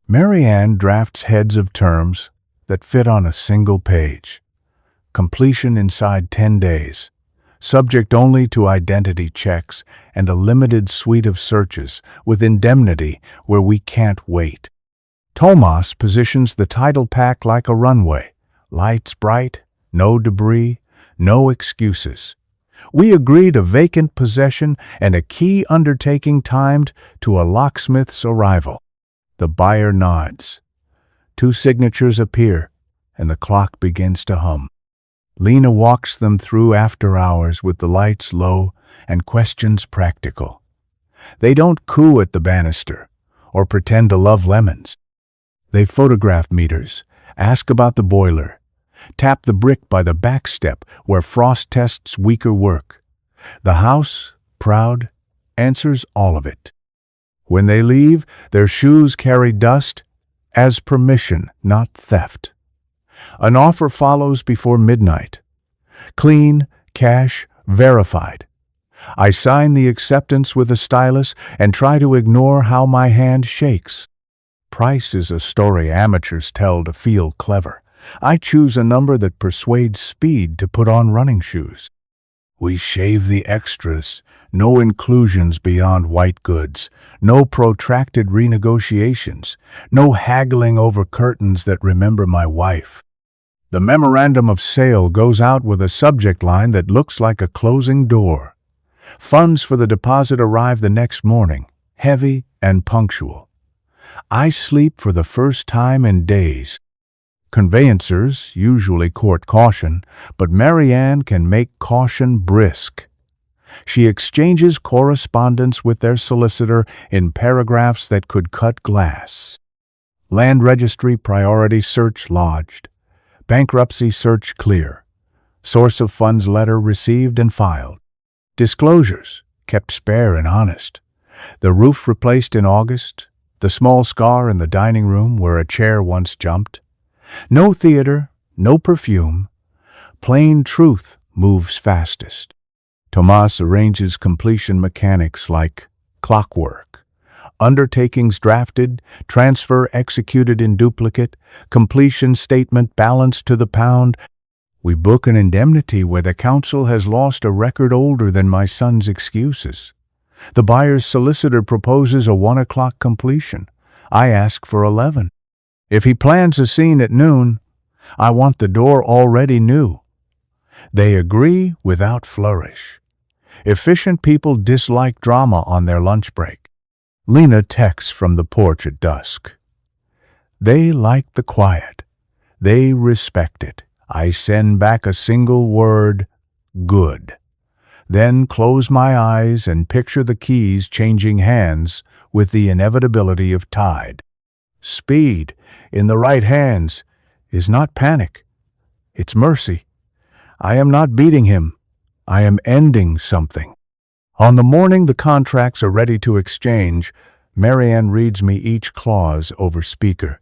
Marianne drafts heads of terms that fit on a single page. Completion inside 10 days. Subject only to identity checks and a limited suite of searches with indemnity where we can't wait. Tomas positions the title pack like a runway. Lights bright, no debris, no excuses. We agreed a vacant possession and a key undertaking timed to a locksmith's arrival. The buyer nods. 2 signatures appear, and the clock begins to hum. Lena walks them through after hours with the lights low and questions practical. They don't coo at the banister or pretend to love lemons. They photograph meters, ask about the boiler, tap the brick by the back step where frost tests weaker work. The house, proud, answers all of it. When they leave, their shoes carry dust as permission, not theft. An offer follows before midnight. Clean, cash, verified. I sign the acceptance with a stylus and try to ignore how my hand shakes. Price is a story amateurs tell to feel clever. I choose a number that persuades speed to put on running shoes. We shave the extras, no inclusions beyond white goods, no protracted renegotiations, no haggling over curtains that remember my wife. The memorandum of sale goes out with a subject line that looks like a closing door. Funds for the deposit arrive the next morning, heavy and punctual. I sleep for the first time in days. Conveyancers usually court caution, but Marianne can make caution brisk. She exchanges correspondence with their solicitor in paragraphs that could cut glass. Land registry priority search lodged. Bankruptcy search clear. Source of funds letter received and filed. Disclosures kept spare and honest. The roof replaced in August. The small scar in the dining room where a chair once jumped. No theater, no perfume. Plain truth moves fastest. Tomas arranges completion mechanics like clockwork. Undertakings drafted, transfer executed in duplicate, completion statement balanced to the pound. We book an indemnity where the counsel has lost a record older than my son's excuses. The buyer's solicitor proposes a 1 o'clock completion. I ask for 11. If he plans a scene at noon, I want the door already new. They agree without flourish. Efficient people dislike drama on their lunch break. Lena texts from the porch at dusk. They like the quiet. They respect it. I send back a single word, good. Then close my eyes and picture the keys changing hands with the inevitability of tide. Speed, in the right hands, is not panic. It's mercy. I am not beating him. I am ending something. On the morning the contracts are ready to exchange, Marianne reads me each clause over speaker.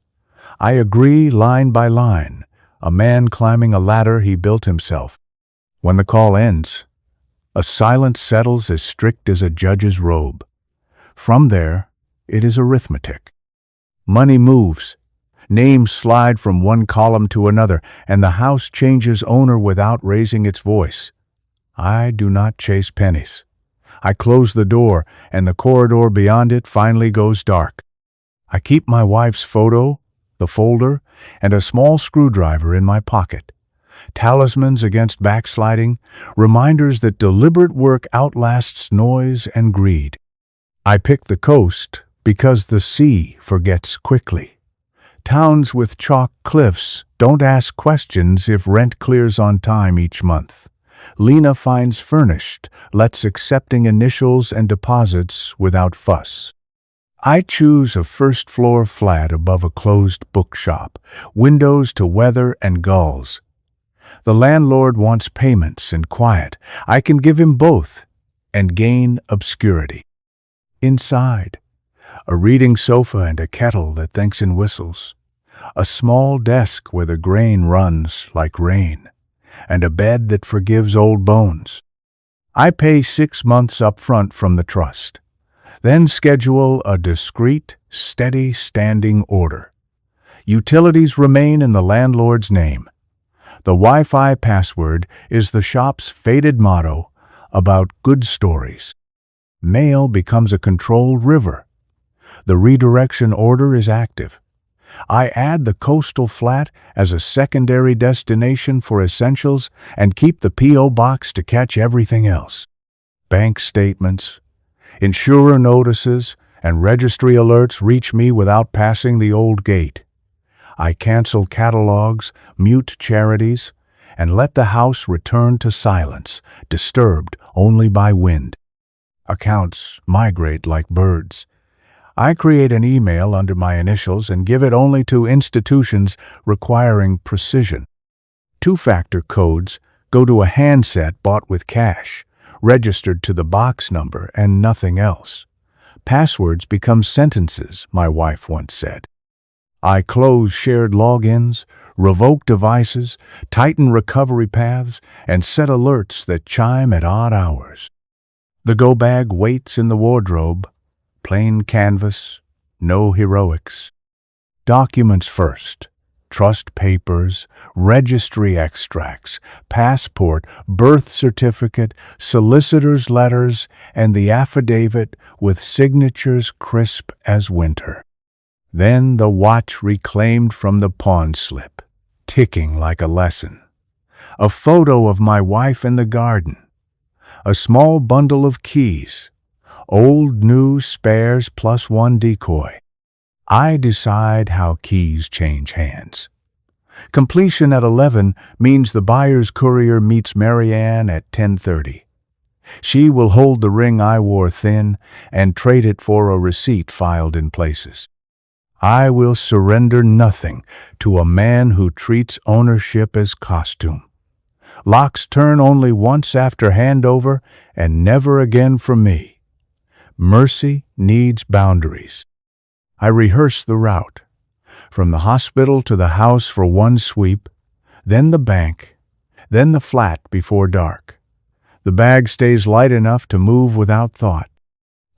I agree line by line, a man climbing a ladder he built himself. When the call ends, a silence settles as strict as a judge's robe. From there, it is arithmetic. Money moves. Names slide from one column to another, and the house changes owner without raising its voice. I do not chase pennies. I close the door, and the corridor beyond it finally goes dark. I keep my wife's photo, the folder, and a small screwdriver in my pocket. talismans against backsliding, reminders that deliberate work outlasts noise and greed. I pick the coast because the sea forgets quickly. Towns with chalk cliffs don't ask questions if rent clears on time each month. Lena finds furnished, lets accepting initials and deposits without fuss. I choose a first-floor flat above a closed bookshop, windows to weather and gulls. The landlord wants payments and quiet. I can give him both and gain obscurity. Inside, a reading sofa and a kettle that thinks in whistles, a small desk where the grain runs like rain, and a bed that forgives old bones. I pay 6 months up front from the trust, then schedule a discreet, steady standing order. Utilities remain in the landlord's name. The Wi-Fi password is the shop's faded motto about good stories. Mail becomes a controlled river. The redirection order is active. I add the coastal flat as a secondary destination for essentials and keep the P.O. box to catch everything else. Bank statements, insurer notices, and registry alerts reach me without passing the old gate. I cancel catalogs, mute charities, and let the house return to silence, disturbed only by wind. Accounts migrate like birds. I create an email under my initials and give it only to institutions requiring precision. Two-factor codes go to a handset bought with cash, registered to the box number and nothing else. Passwords become sentences, my wife once said. I close shared logins, revoke devices, tighten recovery paths, and set alerts that chime at odd hours. The go bag waits in the wardrobe, plain canvas, no heroics. Documents first. Trust papers, registry extracts, passport, birth certificate, solicitor's letters, and the affidavit with signatures crisp as winter. Then the watch reclaimed from the pawn slip, ticking like a lesson. A photo of my wife in the garden. A small bundle of keys. Old, new spares plus one decoy. I decide how keys change hands. Completion at 11 means the buyer's courier meets Marianne at 10:30. She will hold the ring I wore thin and trade it for a receipt filed in places. I will surrender nothing to a man who treats ownership as costume. Locks turn only once after handover and never again from me. Mercy needs boundaries. I rehearse the route, from the hospital to the house for one sweep, then the bank, then the flat before dark. The bag stays light enough to move without thought.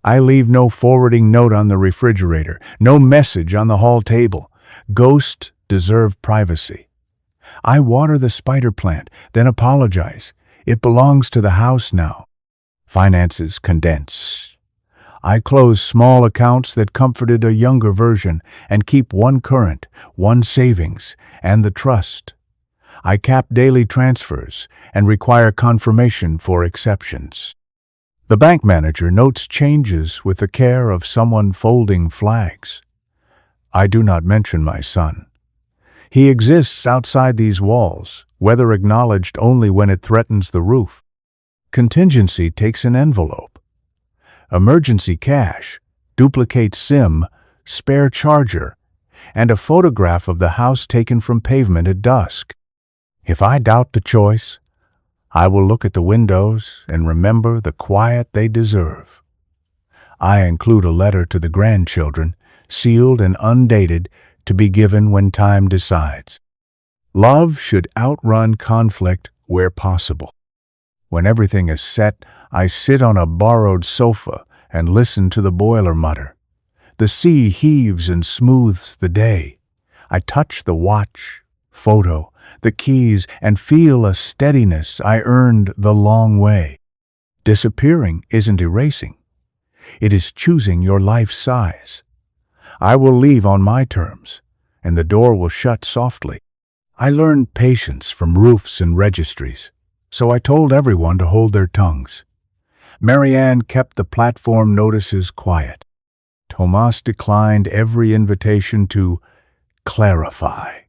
I leave no forwarding note on the refrigerator, no message on the hall table. Ghosts deserve privacy. I water the spider plant, then apologize. It belongs to the house now. Finances condense. I close small accounts that comforted a younger version and keep one current, one savings, and the trust. I cap daily transfers and require confirmation for exceptions. The bank manager notes changes with the care of someone folding flags. I do not mention my son. He exists outside these walls, whether acknowledged only when it threatens the roof. Contingency takes an envelope. Emergency cash, duplicate SIM, spare charger, and a photograph of the house taken from pavement at dusk. If I doubt the choice, I will look at the windows and remember the quiet they deserve. I include a letter to the grandchildren, sealed and undated, to be given when time decides. Love should outrun conflict where possible. When everything is set, I sit on a borrowed sofa and listen to the boiler mutter. The sea heaves and smooths the day. I touch the watch, photo, the keys, and feel a steadiness I earned the long way. Disappearing isn't erasing. It is choosing your life size. I will leave on my terms, and the door will shut softly. I learned patience from roofs and registries, so I told everyone to hold their tongues. Marianne kept the platform notices quiet. Tomas declined every invitation to clarify.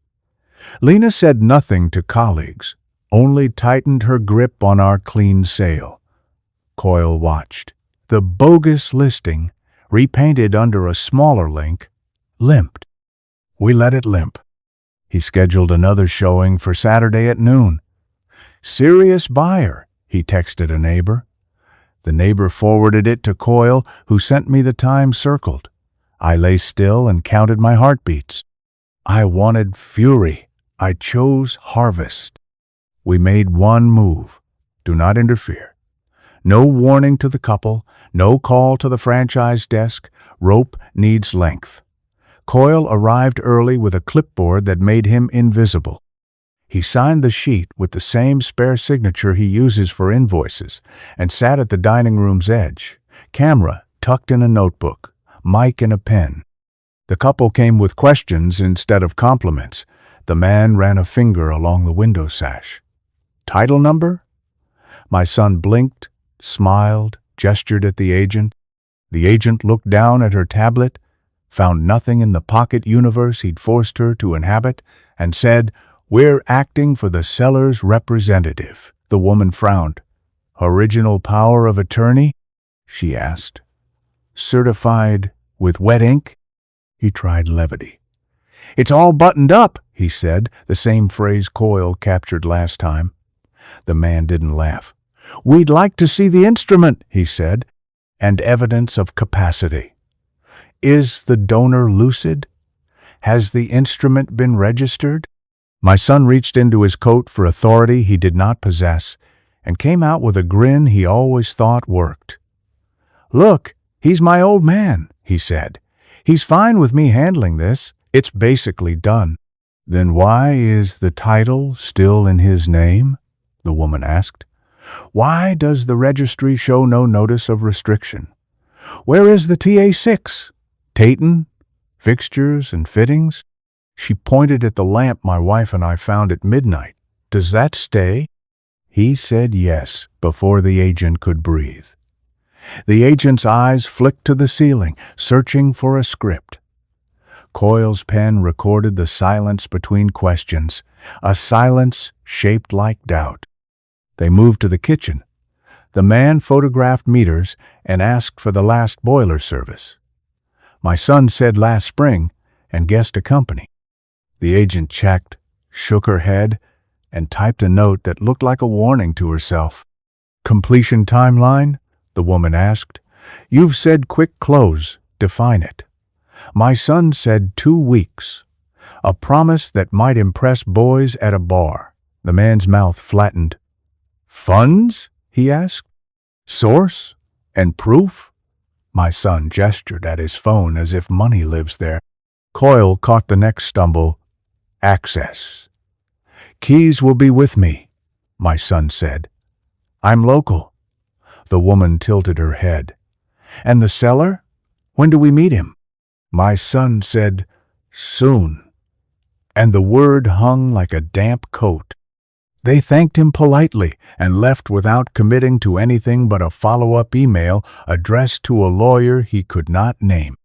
Lena said nothing to colleagues, only tightened her grip on our clean sail. Coyle watched. The bogus listing, repainted under a smaller link, limped. We let it limp. He scheduled another showing for Saturday at noon. "Serious buyer," he texted a neighbor. The neighbor forwarded it to Coyle, who sent me the time circled. I lay still and counted my heartbeats. I wanted fury. I chose harvest. We made one move. Do not interfere. No warning to the couple, no call to the franchise desk. Rope needs length. Coyle arrived early with a clipboard that made him invisible. He signed the sheet with the same spare signature he uses for invoices and sat at the dining room's edge, camera tucked in a notebook, mic in a pen. The couple came with questions instead of compliments. The man ran a finger along the window sash. "Title number?" My son blinked, smiled, gestured at the agent. The agent looked down at her tablet, found nothing in the pocket universe he'd forced her to inhabit, and said, "We're acting for the seller's representative." The woman frowned. "Original power of attorney?" she asked. "Certified with wet ink?" He tried levity. "It's all buttoned up," he said, the same phrase Coyle captured last time. The man didn't laugh. "We'd like to see the instrument," he said, "and evidence of capacity. Is the donor lucid? Has the instrument been registered?" My son reached into his coat for authority he did not possess and came out with a grin he always thought worked. "Look, he's my old man," he said. "He's fine with me handling this. It's basically done." "Then why is the title still in his name?" the woman asked. "Why does the registry show no notice of restriction? Where is the TA6? Taton? Fixtures and fittings?" She pointed at the lamp my wife and I found at midnight. "Does that stay?" He said yes before the agent could breathe. The agent's eyes flicked to the ceiling, searching for a script. Coyle's pen recorded the silence between questions, a silence shaped like doubt. They moved to the kitchen. The man photographed meters and asked for the last boiler service. My son said last spring and guessed a company. The agent checked, shook her head, and typed a note that looked like a warning to herself. "Completion timeline?" the woman asked. "You've said quick close. Define it." My son said 2 weeks. A promise that might impress boys at a bar. The man's mouth flattened. "Funds?" he asked. "Source? And proof?" My son gestured at his phone as if money lives there. Coyle caught the next stumble. "Access." "Keys will be with me," my son said. "I'm local." The woman tilted her head. "And the seller? When do we meet him?" My son said, "Soon." And the word hung like a damp coat. They thanked him politely and left without committing to anything but a follow-up email addressed to a lawyer he could not name.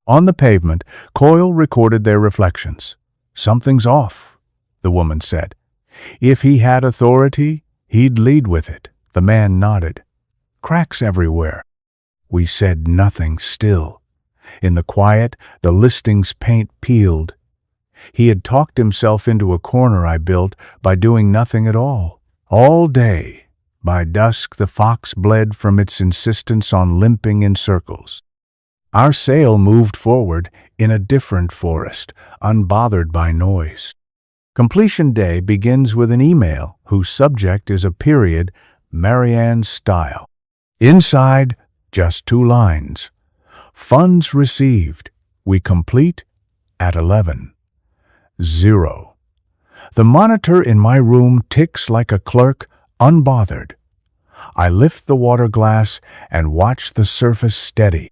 On the pavement, Coyle recorded their reflections. "Something's off," the woman said. "If he had authority, he'd lead with it." The man nodded. "Cracks everywhere." We said nothing still. In the quiet, the listing's paint peeled. He had talked himself into a corner I built by doing nothing at all. All day, by dusk, the fox bled from its insistence on limping in circles. Our sail moved forward in a different forest, unbothered by noise. Completion day begins with an email whose subject is a period, Marianne's style. Inside, just 2 lines. Funds received. We complete at 11. 0. The monitor in my room ticks like a clerk, unbothered. I lift the water glass and watch the surface steady.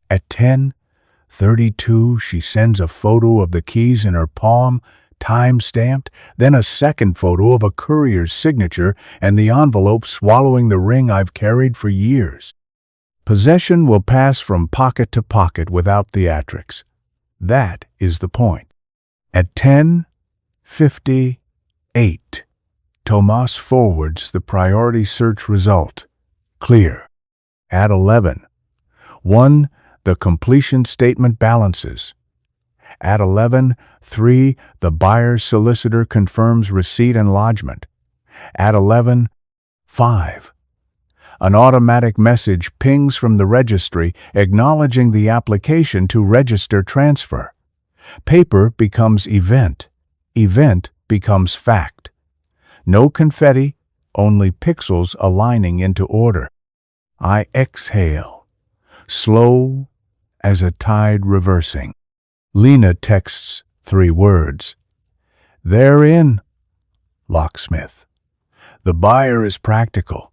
At 10:32, she sends a photo of the keys in her palm, time-stamped, then a second photo of a courier's signature and the envelope swallowing the ring I've carried for years. Possession will pass from pocket to pocket without theatrics. That is the point. At 10:58, Tomas forwards the priority search result. Clear. At 11:1, the completion statement balances. At 11:3, the buyer's solicitor confirms receipt and lodgment. At 11:5, an automatic message pings from the registry acknowledging the application to register transfer. Paper becomes event. Event becomes fact. No confetti, only pixels aligning into order. I exhale, slow as a tide reversing. Lena texts 3 words. They're in. Locksmith. The buyer is practical.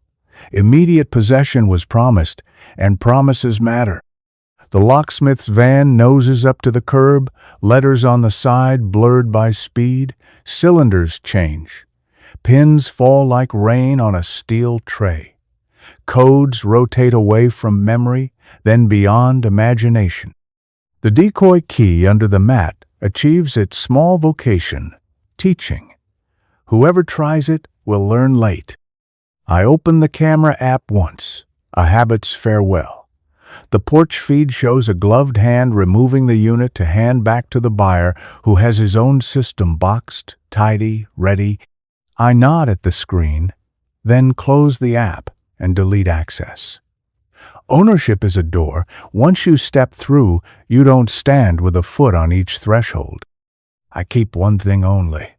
Immediate possession was promised, and promises matter. The locksmith's van noses up to the curb, letters on the side blurred by speed, cylinders change. Pins fall like rain on a steel tray. Codes rotate away from memory, then beyond imagination. The decoy key under the mat achieves its small vocation, teaching. Whoever tries it will learn late. I open the camera app once, a habit's farewell. The porch feed shows a gloved hand removing the unit to hand back to the buyer who has his own system boxed, tidy, ready. I nod at the screen, then close the app and delete access. Ownership is a door. Once you step through, you don't stand with a foot on each threshold. I keep one thing only: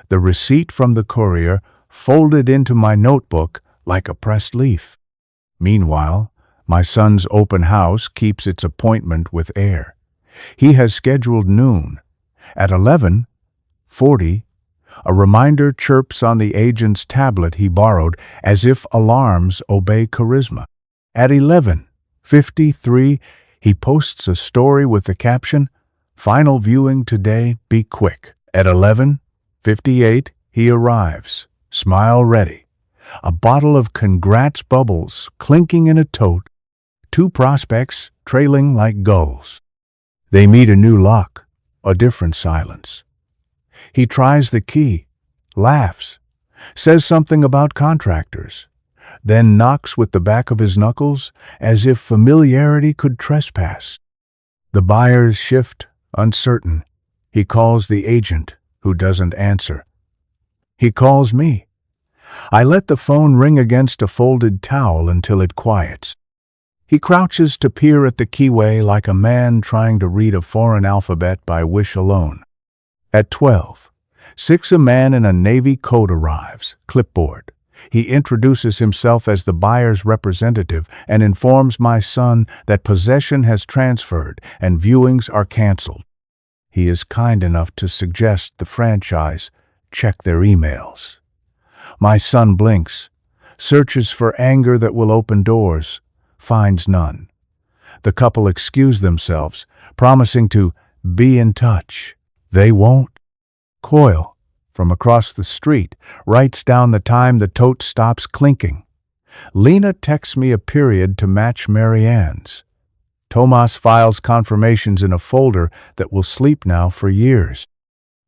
the receipt from the courier folded into my notebook like a pressed leaf. Meanwhile, my son's open house keeps its appointment with air. He has scheduled noon. At 11:40, a reminder chirps on the agent's tablet he borrowed, as if alarms obey charisma. At 11:53, he posts a story with the caption, "Final viewing today, be quick." At 11:58, he arrives, smile ready. A bottle of congrats bubbles clinking in a tote, 2 prospects trailing like gulls. They meet a new lock, a different silence. He tries the key, laughs, says something about contractors, then knocks with the back of his knuckles as if familiarity could trespass. The buyer's shift uncertain. He calls the agent, who doesn't answer. He calls me. I let the phone ring against a folded towel until it quiets. He crouches to peer at the keyway like a man trying to read a foreign alphabet by wish alone. At 12:06, a man in a navy coat arrives, clipboard. He introduces himself as the buyer's representative and informs my son that possession has transferred and viewings are canceled. He is kind enough to suggest the franchise check their emails. My son blinks, searches for anger that will open doors, finds none. The couple excuse themselves, promising to be in touch. They won't. Coyle, from across the street, writes down the time the tote stops clinking. Lena texts me a period to match Marianne's. Tomas files confirmations in a folder that will sleep now for years.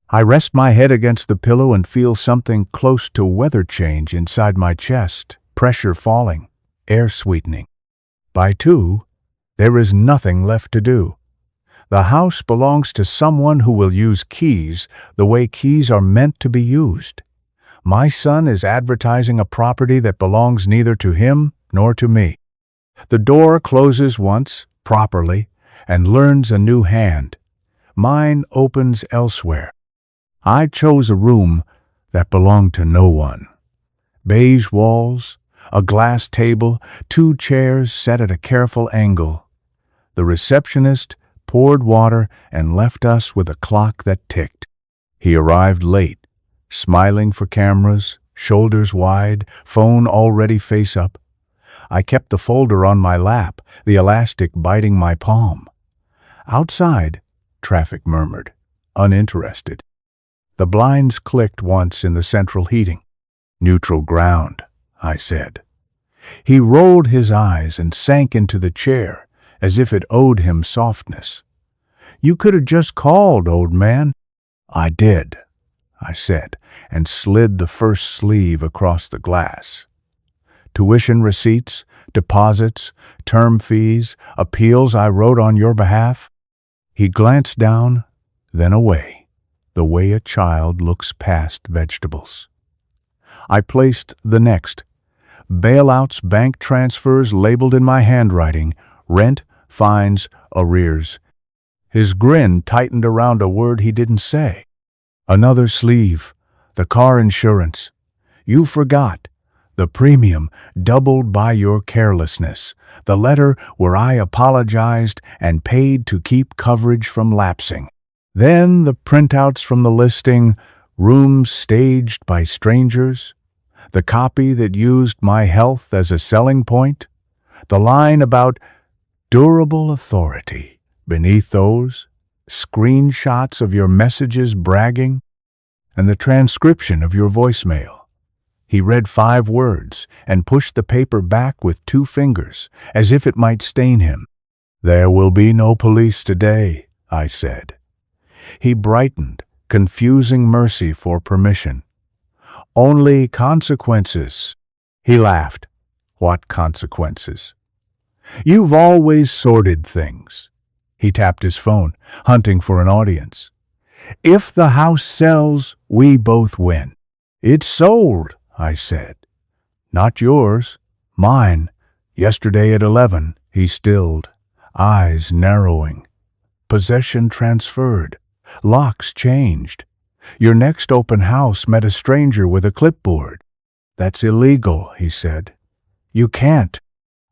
I rest my head against the pillow and feel something close to weather change inside my chest, pressure falling, air sweetening. By 2, there is nothing left to do. The house belongs to someone who will use keys the way keys are meant to be used. My son is advertising a property that belongs neither to him nor to me. The door closes once, properly, and learns a new hand. Mine opens elsewhere. I chose a room that belonged to no one. Beige walls, a glass table, 2 chairs set at a careful angle. The receptionist poured water and left us with a clock that ticked. He arrived late, smiling for cameras, shoulders wide, phone already face up. I kept the folder on my lap, the elastic biting my palm. Outside, traffic murmured, uninterested. The blinds clicked once in the central heating. "Neutral ground," I said. He rolled his eyes and sank into the chair, as if it owed him softness. "You could have just called, old man." "I did," I said, and slid the first sleeve across the glass. "Tuition receipts, deposits, term fees, appeals I wrote on your behalf." He glanced down, then away, the way a child looks past vegetables. I placed the next. Bailouts, bank transfers labeled in my handwriting, rent, fines, arrears. His grin tightened around a word he didn't say. Another sleeve, the car insurance. "You forgot. The premium doubled by your carelessness. The letter where I apologized and paid to keep coverage from lapsing." Then the printouts from the listing, rooms staged by strangers, the copy that used my health as a selling point, the line about durable authority. Beneath those, screenshots of your messages bragging, and the transcription of your voicemail. He read 5 words and pushed the paper back with 2 fingers, as if it might stain him. "There will be no police today," I said. He brightened, confusing mercy for permission. "Only consequences." He laughed. "What consequences?" "You've always sorted things." He tapped his phone, hunting for an audience. "If the house sells, we both win." "It's sold," I said. "Not yours. Mine. Yesterday at 11, he stilled, eyes narrowing. "Possession transferred. Locks changed. Your next open house met a stranger with a clipboard." "That's illegal," he said. "You can't."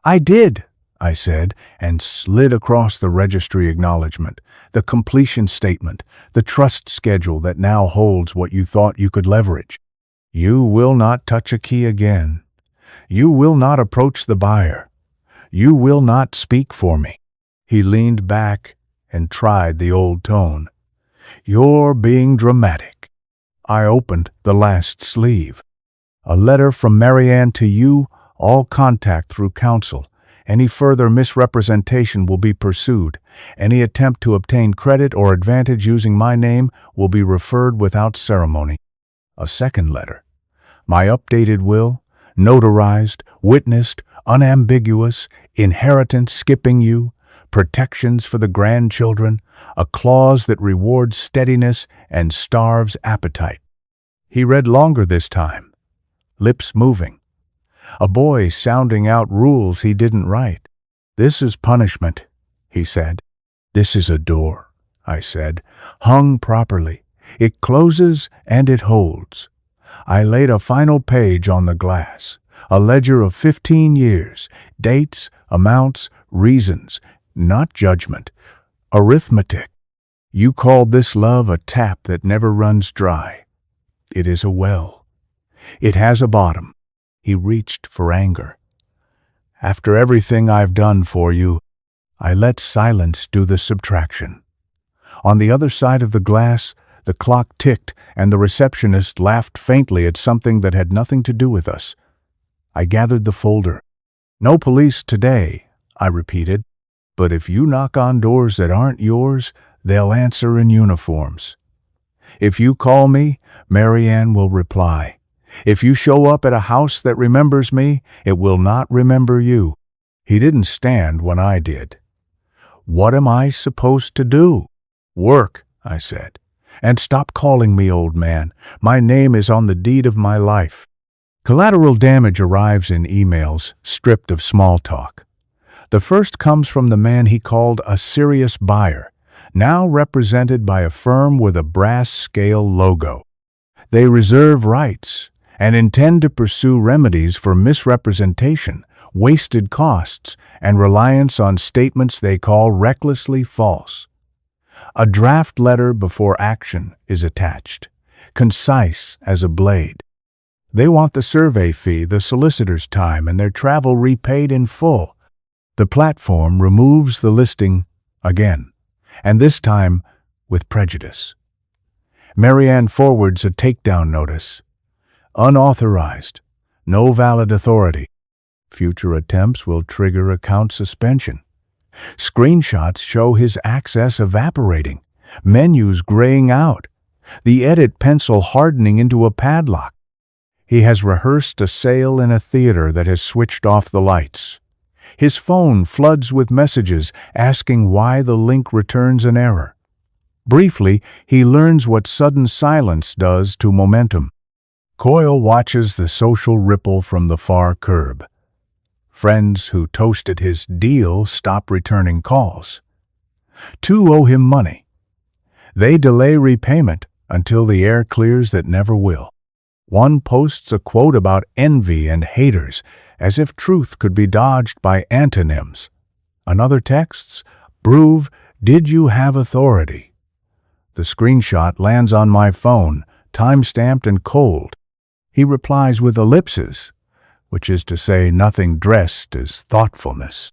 "I did," I said, and slid across the registry acknowledgement, the completion statement, the trust schedule that now holds what you thought you could leverage. "You will not touch a key again. You will not approach the buyer. You will not speak for me." He leaned back and tried the old tone. "You're being dramatic." I opened the last sleeve. "A letter from Marianne to you, all contact through counsel. Any further misrepresentation will be pursued. Any attempt to obtain credit or advantage using my name will be referred without ceremony." A second letter. "My updated will, notarized, witnessed, unambiguous, inheritance skipping you, protections for the grandchildren, a clause that rewards steadiness and starves appetite." He read longer this time, lips moving. A boy sounding out rules he didn't write. "This is punishment," he said. "This is a door," I said, "hung properly. It closes and it holds." I laid a final page on the glass, a ledger of 15 years, dates, amounts, reasons, not judgment, arithmetic. "You called this love a tap that never runs dry. It is a well. It has a bottom." He reached for anger. "After everything I've done for you," I let silence do the subtraction. On the other side of the glass, the clock ticked and the receptionist laughed faintly at something that had nothing to do with us. I gathered the folder. "No police today," I repeated. "But if you knock on doors that aren't yours, they'll answer in uniforms. If you call me, Marianne will reply. If you show up at a house that remembers me, it will not remember you." He didn't stand when I did. "What am I supposed to do?" "Work," I said. "And stop calling me old man. My name is on the deed of my life." Collateral damage arrives in emails, stripped of small talk. The first comes from the man he called a serious buyer, now represented by a firm with a brass scale logo. They reserve rights and intend to pursue remedies for misrepresentation, wasted costs, and reliance on statements they call recklessly false. A draft letter before action is attached, concise as a blade. They want the survey fee, the solicitor's time, and their travel repaid in full. The platform removes the listing again, and this time with prejudice. Marianne forwards a takedown notice. Unauthorized. No valid authority. Future attempts will trigger account suspension. Screenshots show his access evaporating, menus graying out, the edit pencil hardening into a padlock. He has rehearsed a sale in a theater that has switched off the lights. His phone floods with messages asking why the link returns an error. Briefly, he learns what sudden silence does to momentum. Coyle watches the social ripple from the far curb. Friends who toasted his deal stop returning calls. 2 owe him money. They delay repayment until the air clears that never will. One posts a quote about envy and haters, as if truth could be dodged by antonyms. Another texts, "Prove, did you have authority?" The screenshot lands on my phone, time-stamped and cold. He replies with ellipses, which is to say nothing dressed as thoughtfulness.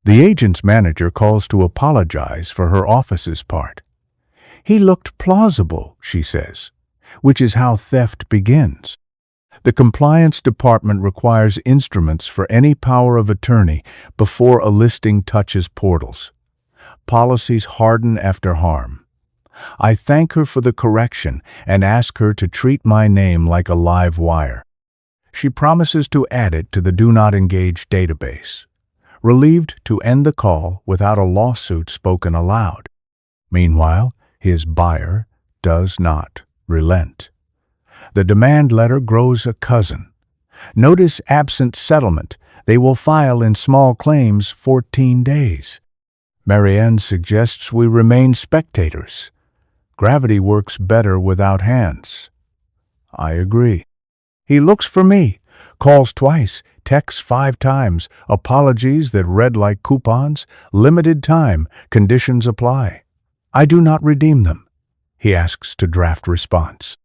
The agent's manager calls to apologize for her office's part. "He looked plausible," she says, which is how theft begins. The compliance department requires instruments for any power of attorney before a listing touches portals. Policies harden after harm. I thank her for the correction and ask her to treat my name like a live wire. She promises to add it to the Do Not Engage database, relieved to end the call without a lawsuit spoken aloud. Meanwhile, his buyer does not relent. The demand letter grows a cousin. Notice absent settlement. They will file in small claims 14 days. Marianne suggests we remain spectators. Gravity works better without hands. I agree. He looks for me, calls twice, texts 5 times, apologies that read like coupons, limited time, conditions apply. I do not redeem them. He asks to draft response.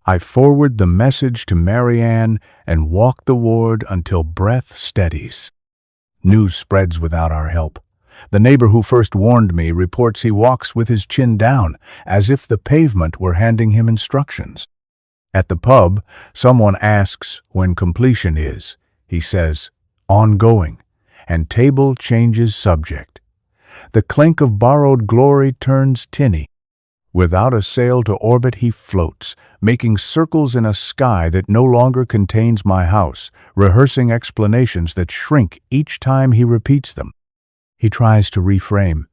I forward the message to Marianne and walk the ward until breath steadies. News spreads without our help. The neighbor who first warned me reports he walks with his chin down, as if the pavement were handing him instructions. At the pub, someone asks when completion is. He says, "Ongoing," and table changes subject. The clink of borrowed glory turns tinny. Without a sail to orbit, he floats, making circles in a sky that no longer contains my house, rehearsing explanations that shrink each time he repeats them. He tries to reframe.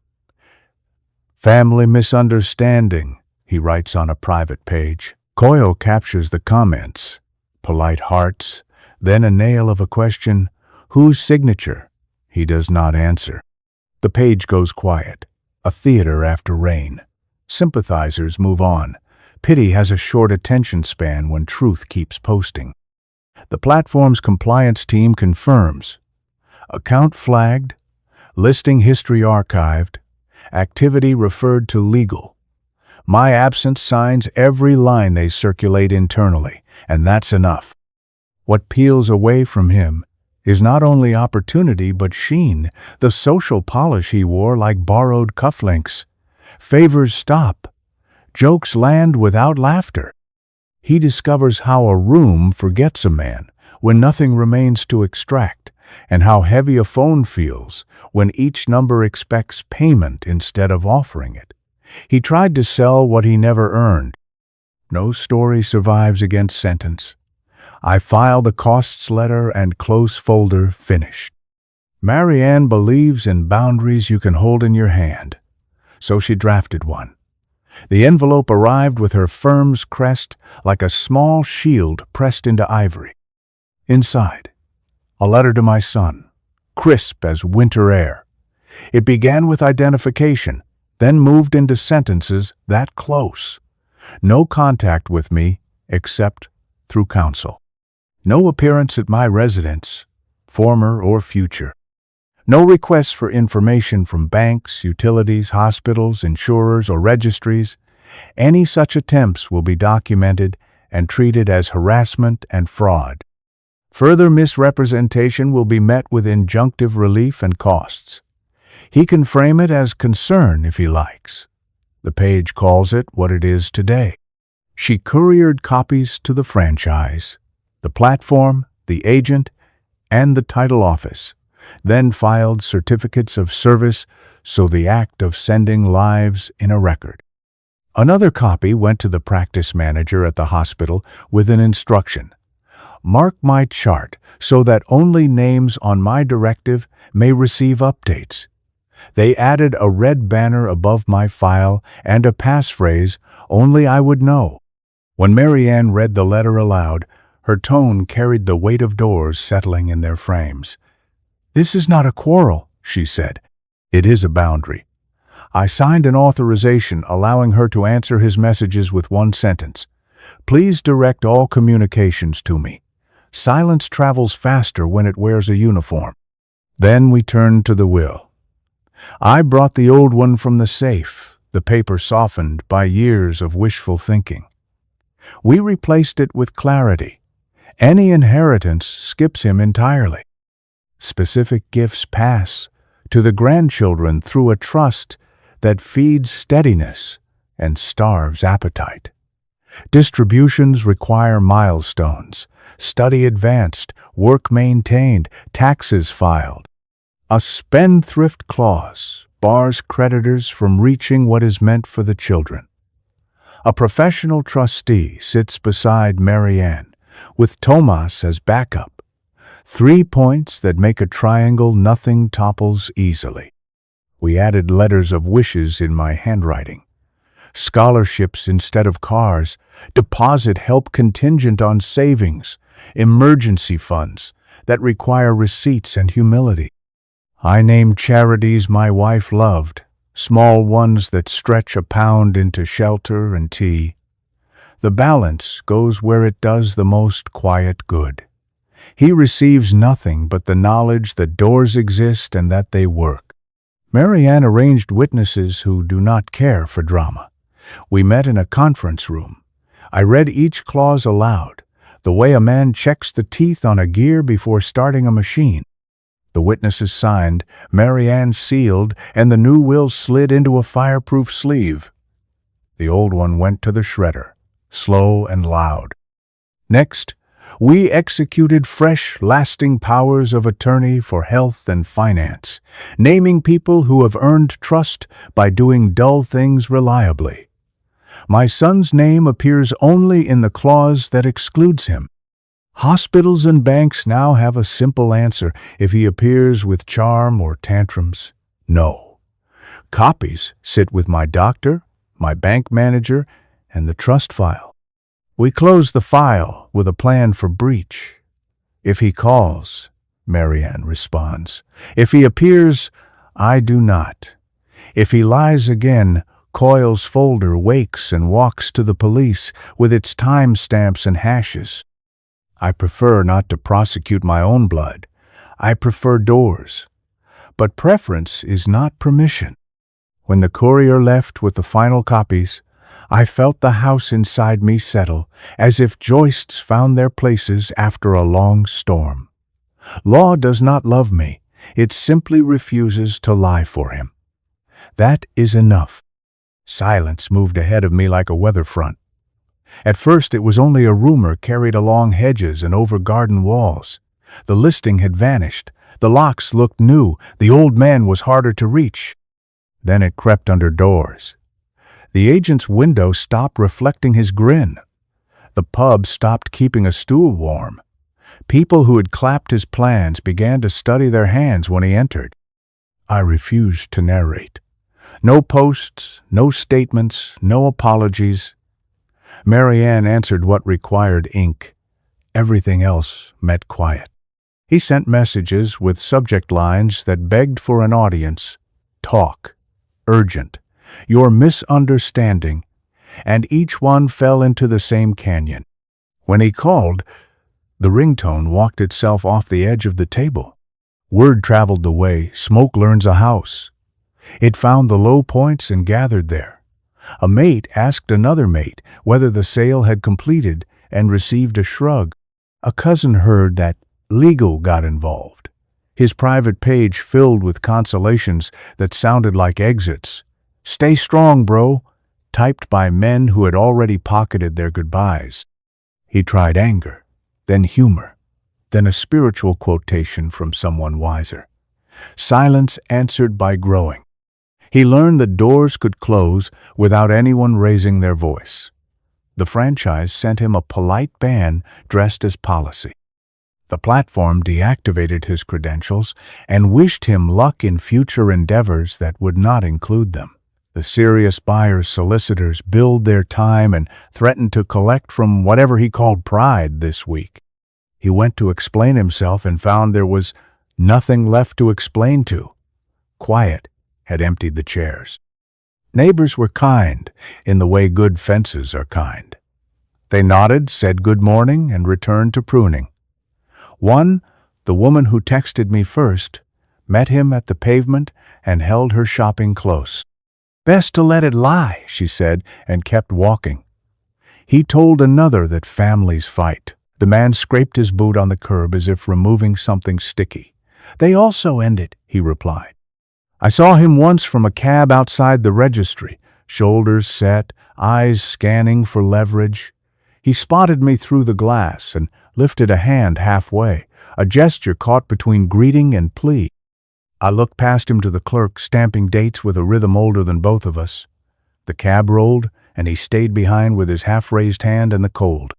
"Family misunderstanding," he writes on a private page. Coyle captures the comments. Polite hearts, then a nail of a question. "Whose signature?" He does not answer. The page goes quiet. A theater after rain. Sympathizers move on. Pity has a short attention span when truth keeps posting. The platform's compliance team confirms. Account flagged. Listing history archived. Activity referred to legal. My absence signs every line they circulate internally, and that's enough. What peels away from him is not only opportunity but sheen, the social polish he wore like borrowed cufflinks. Favors stop. Jokes land without laughter. He discovers how a room forgets a man when nothing remains to extract, and how heavy a phone feels when each number expects payment instead of offering it. He tried to sell what he never earned. No story survives against sentence. I file the costs letter and close folder finished. Marianne believes in boundaries you can hold in your hand, so she drafted one. The envelope arrived with her firm's crest like a small shield pressed into ivory. Inside, a letter to my son, crisp as winter air. It began with identification, then moved into sentences that close. No contact with me except through counsel. No appearance at my residence, former or future. No requests for information from banks, utilities, hospitals, insurers, or registries. Any such attempts will be documented and treated as harassment and fraud. Further misrepresentation will be met with injunctive relief and costs. He can frame it as concern if he likes. The page calls it what it is today. She couriered copies to the franchise, the platform, the agent, and the title office, then filed certificates of service so the act of sending lives in a record. Another copy went to the practice manager at the hospital with an instruction: mark my chart so that only names on my directive may receive updates. They added a red banner above my file and a passphrase only I would know. When Marianne read the letter aloud, her tone carried the weight of doors settling in their frames. "This is not a quarrel," she said. "It is a boundary." I signed an authorization allowing her to answer his messages with one sentence: "Please direct all communications to me. Silence travels faster when it wears a uniform." Then we turned to the will. I brought the old one from the safe, the paper softened by years of wishful thinking. We replaced it with clarity. Any inheritance skips him entirely. Specific gifts pass to the grandchildren through a trust that feeds steadiness and starves appetite. Distributions require milestones: study advanced, work maintained, taxes filed. A spendthrift clause bars creditors from reaching what is meant for the children. A professional trustee sits beside Marianne, with Tomas as backup. 3 points that make a triangle nothing topples easily. We added letters of wishes in my handwriting. Scholarships instead of cars, deposit help contingent on savings, emergency funds that require receipts and humility. I named charities my wife loved, small ones that stretch a pound into shelter and tea. The balance goes where it does the most quiet good. He receives nothing but the knowledge that doors exist and that they work. Marianne arranged witnesses who do not care for drama. We met in a conference room. I read each clause aloud, the way a man checks the teeth on a gear before starting a machine. The witnesses signed, Marianne sealed, and the new will slid into a fireproof sleeve. The old one went to the shredder, slow and loud. Next, we executed fresh, lasting powers of attorney for health and finance, naming people who have earned trust by doing dull things reliably. My son's name appears only in the clause that excludes him. Hospitals and banks now have a simple answer if he appears with charm or tantrums: no. Copies sit with my doctor, my bank manager, and the trust file. We close the file with a plan for breach. If he calls, Marianne responds. If he appears, I do not. If he lies again, Coyle's folder wakes and walks to the police with its timestamps and hashes. I prefer not to prosecute my own blood. I prefer doors. But preference is not permission. When the courier left with the final copies, I felt the house inside me settle, as if joists found their places after a long storm. Law does not love me. It simply refuses to lie for him. That is enough. Silence moved ahead of me like a weather front. At first it was only a rumor carried along hedges and over garden walls. The listing had vanished. The locks looked new. The old man was harder to reach. Then it crept under doors. The agent's window stopped reflecting his grin. The pub stopped keeping a stool warm. People who had clapped his plans began to study their hands when he entered. I refused to narrate. No posts, no statements, no apologies. Marianne answered what required ink. Everything else met quiet. He sent messages with subject lines that begged for an audience. Talk. Urgent. Your misunderstanding. And each one fell into the same canyon. When he called, the ringtone walked itself off the edge of the table. Word traveled the way smoke learns a house. It found the low points and gathered there. A mate asked another mate whether the sale had completed and received a shrug. A cousin heard that legal got involved. His private page filled with consolations that sounded like exits. Stay strong, bro. typed by men who had already pocketed their goodbyes. He tried anger, then humor, then a spiritual quotation from someone wiser. Silence answered by growing. He learned that doors could close without anyone raising their voice. The franchise sent him a polite ban dressed as policy. The platform deactivated his credentials and wished him luck in future endeavors that would not include them. The serious buyer's solicitors billed their time and threatened to collect from whatever he called pride this week. He went to explain himself and found there was nothing left to explain to. Quiet had emptied the chairs. Neighbors were kind in the way good fences are kind. They nodded, said good morning, and returned to pruning. One, the woman who texted me first, met him at the pavement and held her shopping close. "Best to let it lie," she said, and kept walking. He told another that families fight. The man scraped his boot on the curb as if removing something sticky. "They also end it," he replied. I saw him once from a cab outside the registry, shoulders set, eyes scanning for leverage. He spotted me through the glass and lifted a hand halfway, a gesture caught between greeting and plea. I looked past him to the clerk, stamping dates with a rhythm older than both of us. The cab rolled, and he stayed behind with his half-raised hand in the cold.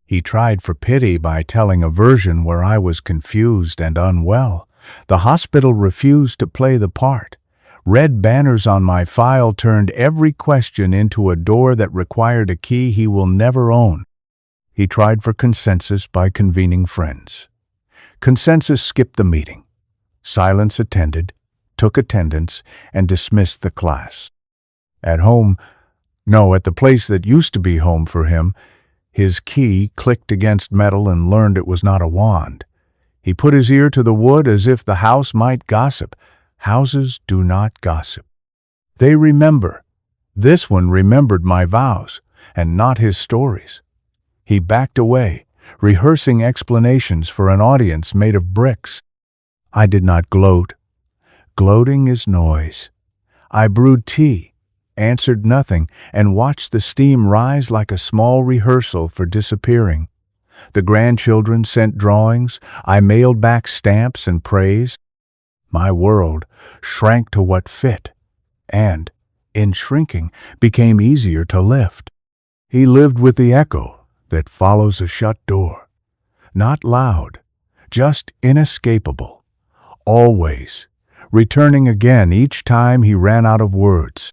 He tried for pity by telling a version where I was confused and unwell. The hospital refused to play the part. Red banners on my file turned every question into a door that required a key he will never own. He tried for consensus by convening friends. Consensus skipped the meeting. Silence attended, took attendance, and dismissed the class. At the place that used to be home for him, his key clicked against metal and learned it was not a wand. He put his ear to the wood as if the house might gossip. Houses do not gossip. They remember. This one remembered my vows, and not his stories. He backed away, rehearsing explanations for an audience made of bricks. I did not gloat. Gloating is noise. I brewed tea, answered nothing, and watched the steam rise like a small rehearsal for disappearing. The grandchildren sent drawings. I mailed back stamps and praise. My world shrank to what fit, and, in shrinking, became easier to lift. He lived with the echo that follows a shut door. Not loud, just inescapable. Always, returning again each time he ran out of words.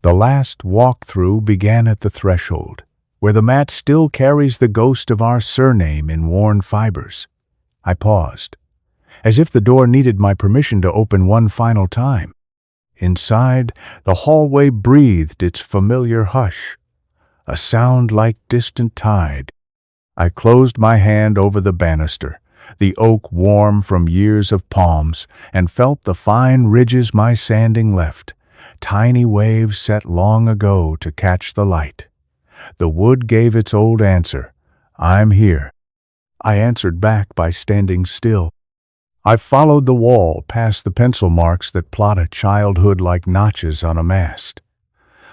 The last walk-through began at the threshold, where the mat still carries the ghost of our surname in worn fibers. I paused, as if the door needed my permission to open one final time. Inside, the hallway breathed its familiar hush, a sound like distant tide. I closed my hand over the banister, the oak warm from years of palms, and felt the fine ridges my sanding left, tiny waves set long ago to catch the light. The wood gave its old answer, "I'm here." I answered back by standing still. I followed the wall past the pencil marks that plot a childhood like notches on a mast.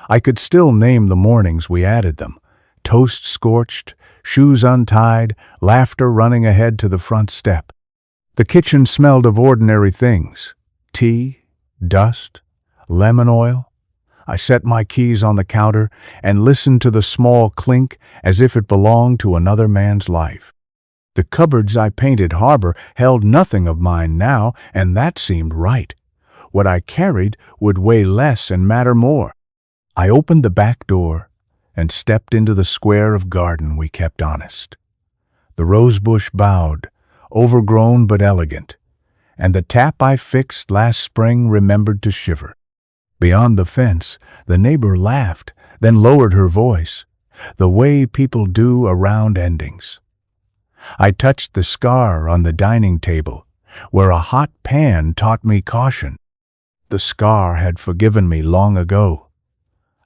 I could still name the mornings we added them. Toast scorched, shoes untied, laughter running ahead to the front step. The kitchen smelled of ordinary things. Tea, dust, lemon oil. I set my keys on the counter and listened to the small clink as if it belonged to another man's life. The cupboards I painted harbor held nothing of mine now, and that seemed right. What I carried would weigh less and matter more. I opened the back door and stepped into the square of garden we kept honest. The rosebush bowed, overgrown but elegant, and the tap I fixed last spring remembered to shiver. Beyond the fence, the neighbor laughed, then lowered her voice, the way people do around endings. I touched the scar on the dining table, where a hot pan taught me caution. The scar had forgiven me long ago.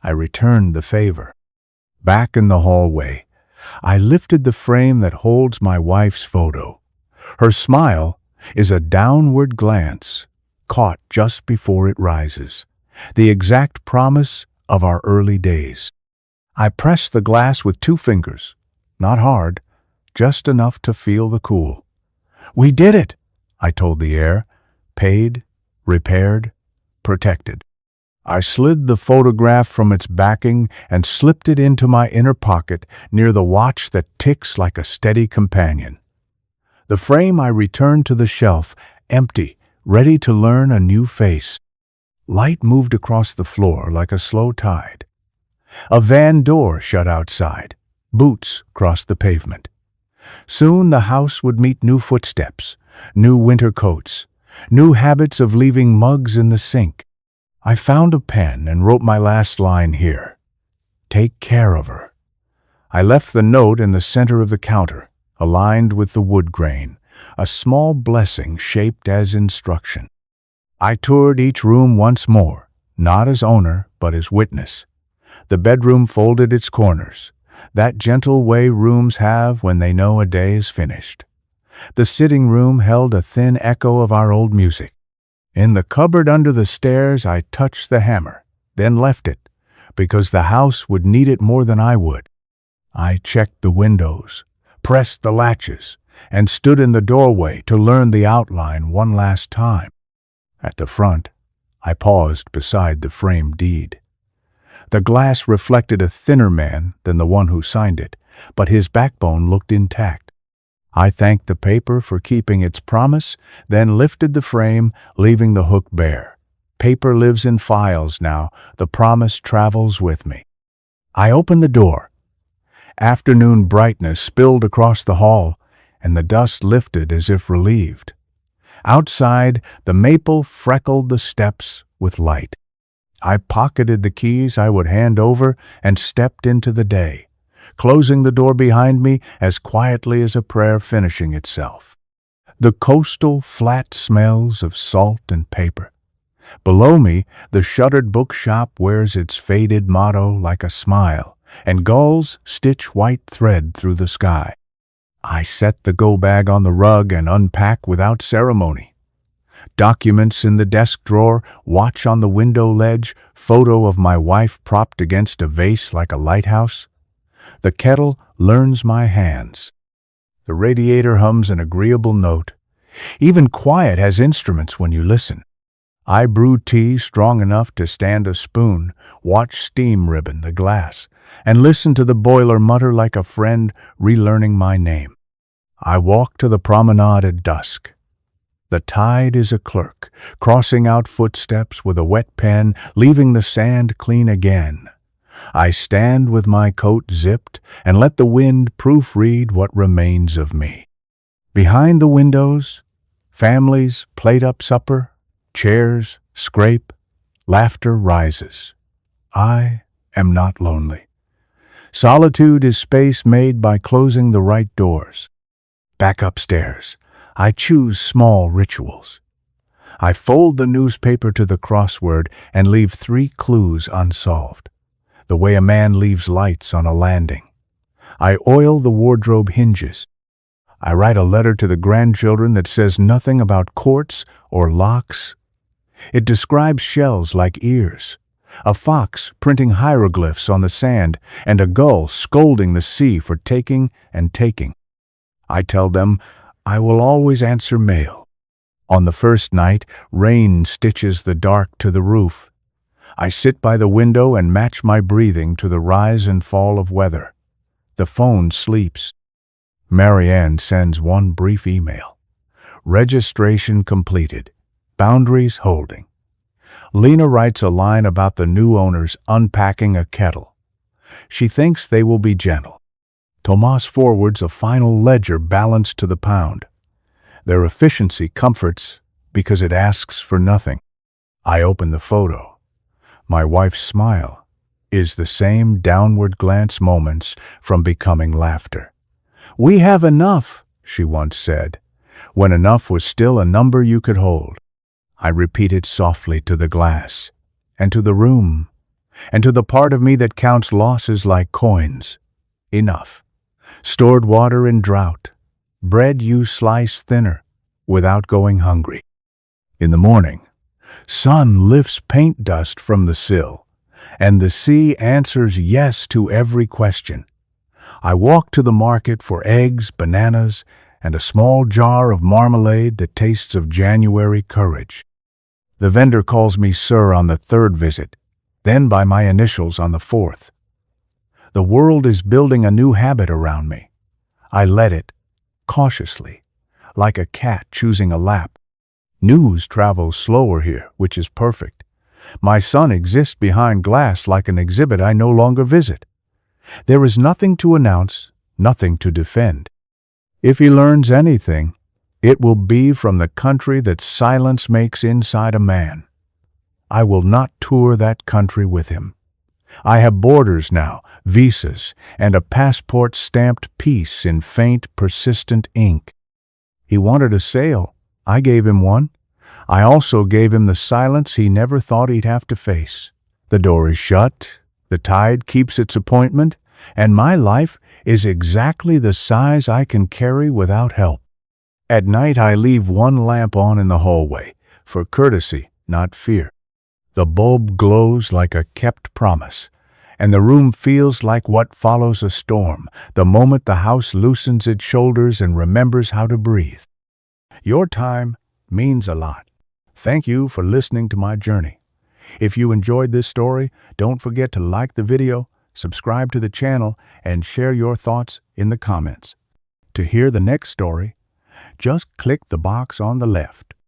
I returned the favor. Back in the hallway, I lifted the frame that holds my wife's photo. Her smile is a downward glance, caught just before it rises. The exact promise of our early days. I pressed the glass with 2 fingers, not hard, just enough to feel the cool. "We did it," I told the air. Paid, repaired, protected. I slid the photograph from its backing and slipped it into my inner pocket near the watch that ticks like a steady companion. The frame I returned to the shelf, empty, ready to learn a new face. Light moved across the floor like a slow tide. A van door shut outside. Boots crossed the pavement. Soon the house would meet new footsteps, new winter coats, new habits of leaving mugs in the sink. I found a pen and wrote my last line here. "Take care of her." I left the note in the center of the counter, aligned with the wood grain, a small blessing shaped as instruction. I toured each room once more, not as owner, but as witness. The bedroom folded its corners, that gentle way rooms have when they know a day is finished. The sitting room held a thin echo of our old music. In the cupboard under the stairs, I touched the hammer, then left it, because the house would need it more than I would. I checked the windows, pressed the latches, and stood in the doorway to learn the outline one last time. At the front, I paused beside the framed deed. The glass reflected a thinner man than the one who signed it, but his backbone looked intact. I thanked the paper for keeping its promise, then lifted the frame, leaving the hook bare. Paper lives in files now, the promise travels with me. I opened the door. Afternoon brightness spilled across the hall, and the dust lifted as if relieved. Outside, the maple freckled the steps with light. I pocketed the keys I would hand over and stepped into the day, closing the door behind me as quietly as a prayer finishing itself. The coastal flat smells of salt and paper. Below me, the shuttered bookshop wears its faded motto like a smile, and gulls stitch white thread through the sky. I set the go-bag on the rug and unpack without ceremony. Documents in the desk drawer, watch on the window ledge, photo of my wife propped against a vase like a lighthouse. The kettle learns my hands. The radiator hums an agreeable note. Even quiet has instruments when you listen. I brew tea strong enough to stand a spoon, watch steam ribbon the glass, and listen to the boiler mutter like a friend relearning my name. I walk to the promenade at dusk. The tide is a clerk, crossing out footsteps with a wet pen, leaving the sand clean again. I stand with my coat zipped and let the wind proofread what remains of me. Behind the windows, families plate up supper, chairs scrape, laughter rises. I am not lonely. Solitude is space made by closing the right doors. Back upstairs, I choose small rituals. I fold the newspaper to the crossword and leave 3 clues unsolved. The way a man leaves lights on a landing. I oil the wardrobe hinges. I write a letter to the grandchildren that says nothing about courts or locks. It describes shells like ears, a fox printing hieroglyphs on the sand, and a gull scolding the sea for taking and taking. I tell them I will always answer mail. On the first night, rain stitches the dark to the roof. I sit by the window and match my breathing to the rise and fall of weather. The phone sleeps. Marianne sends one brief email. Registration completed. Boundaries holding. Lena writes a line about the new owners unpacking a kettle. She thinks they will be gentle. Tomas forwards a final ledger balanced to the pound. Their efficiency comforts because it asks for nothing. I open the photo. My wife's smile is the same downward glance moments from becoming laughter. "We have enough," she once said, when enough was still a number you could hold. I repeated softly to the glass, and to the room, and to the part of me that counts losses like coins. Enough. Stored water in drought. Bread you slice thinner, without going hungry. In the morning, sun lifts paint dust from the sill, and the sea answers yes to every question. I walk to the market for eggs, bananas, and a small jar of marmalade that tastes of January courage. The vendor calls me sir on the third visit, then by my initials on the fourth. The world is building a new habit around me. I let it, cautiously, like a cat choosing a lap. News travels slower here, which is perfect. My son exists behind glass like an exhibit I no longer visit. There is nothing to announce, nothing to defend. If he learns anything, it will be from the country that silence makes inside a man. I will not tour that country with him. I have borders now, visas, and a passport stamped peace in faint, persistent ink. He wanted a sail. I gave him one. I also gave him the silence he never thought he'd have to face. The door is shut, the tide keeps its appointment, and my life is exactly the size I can carry without help. At night I leave one lamp on in the hallway, for courtesy, not fear. The bulb glows like a kept promise, and the room feels like what follows a storm, the moment the house loosens its shoulders and remembers how to breathe. Your time means a lot. Thank you for listening to my journey. If you enjoyed this story, don't forget to like the video, subscribe to the channel, and share your thoughts in the comments. To hear the next story, just click the box on the left.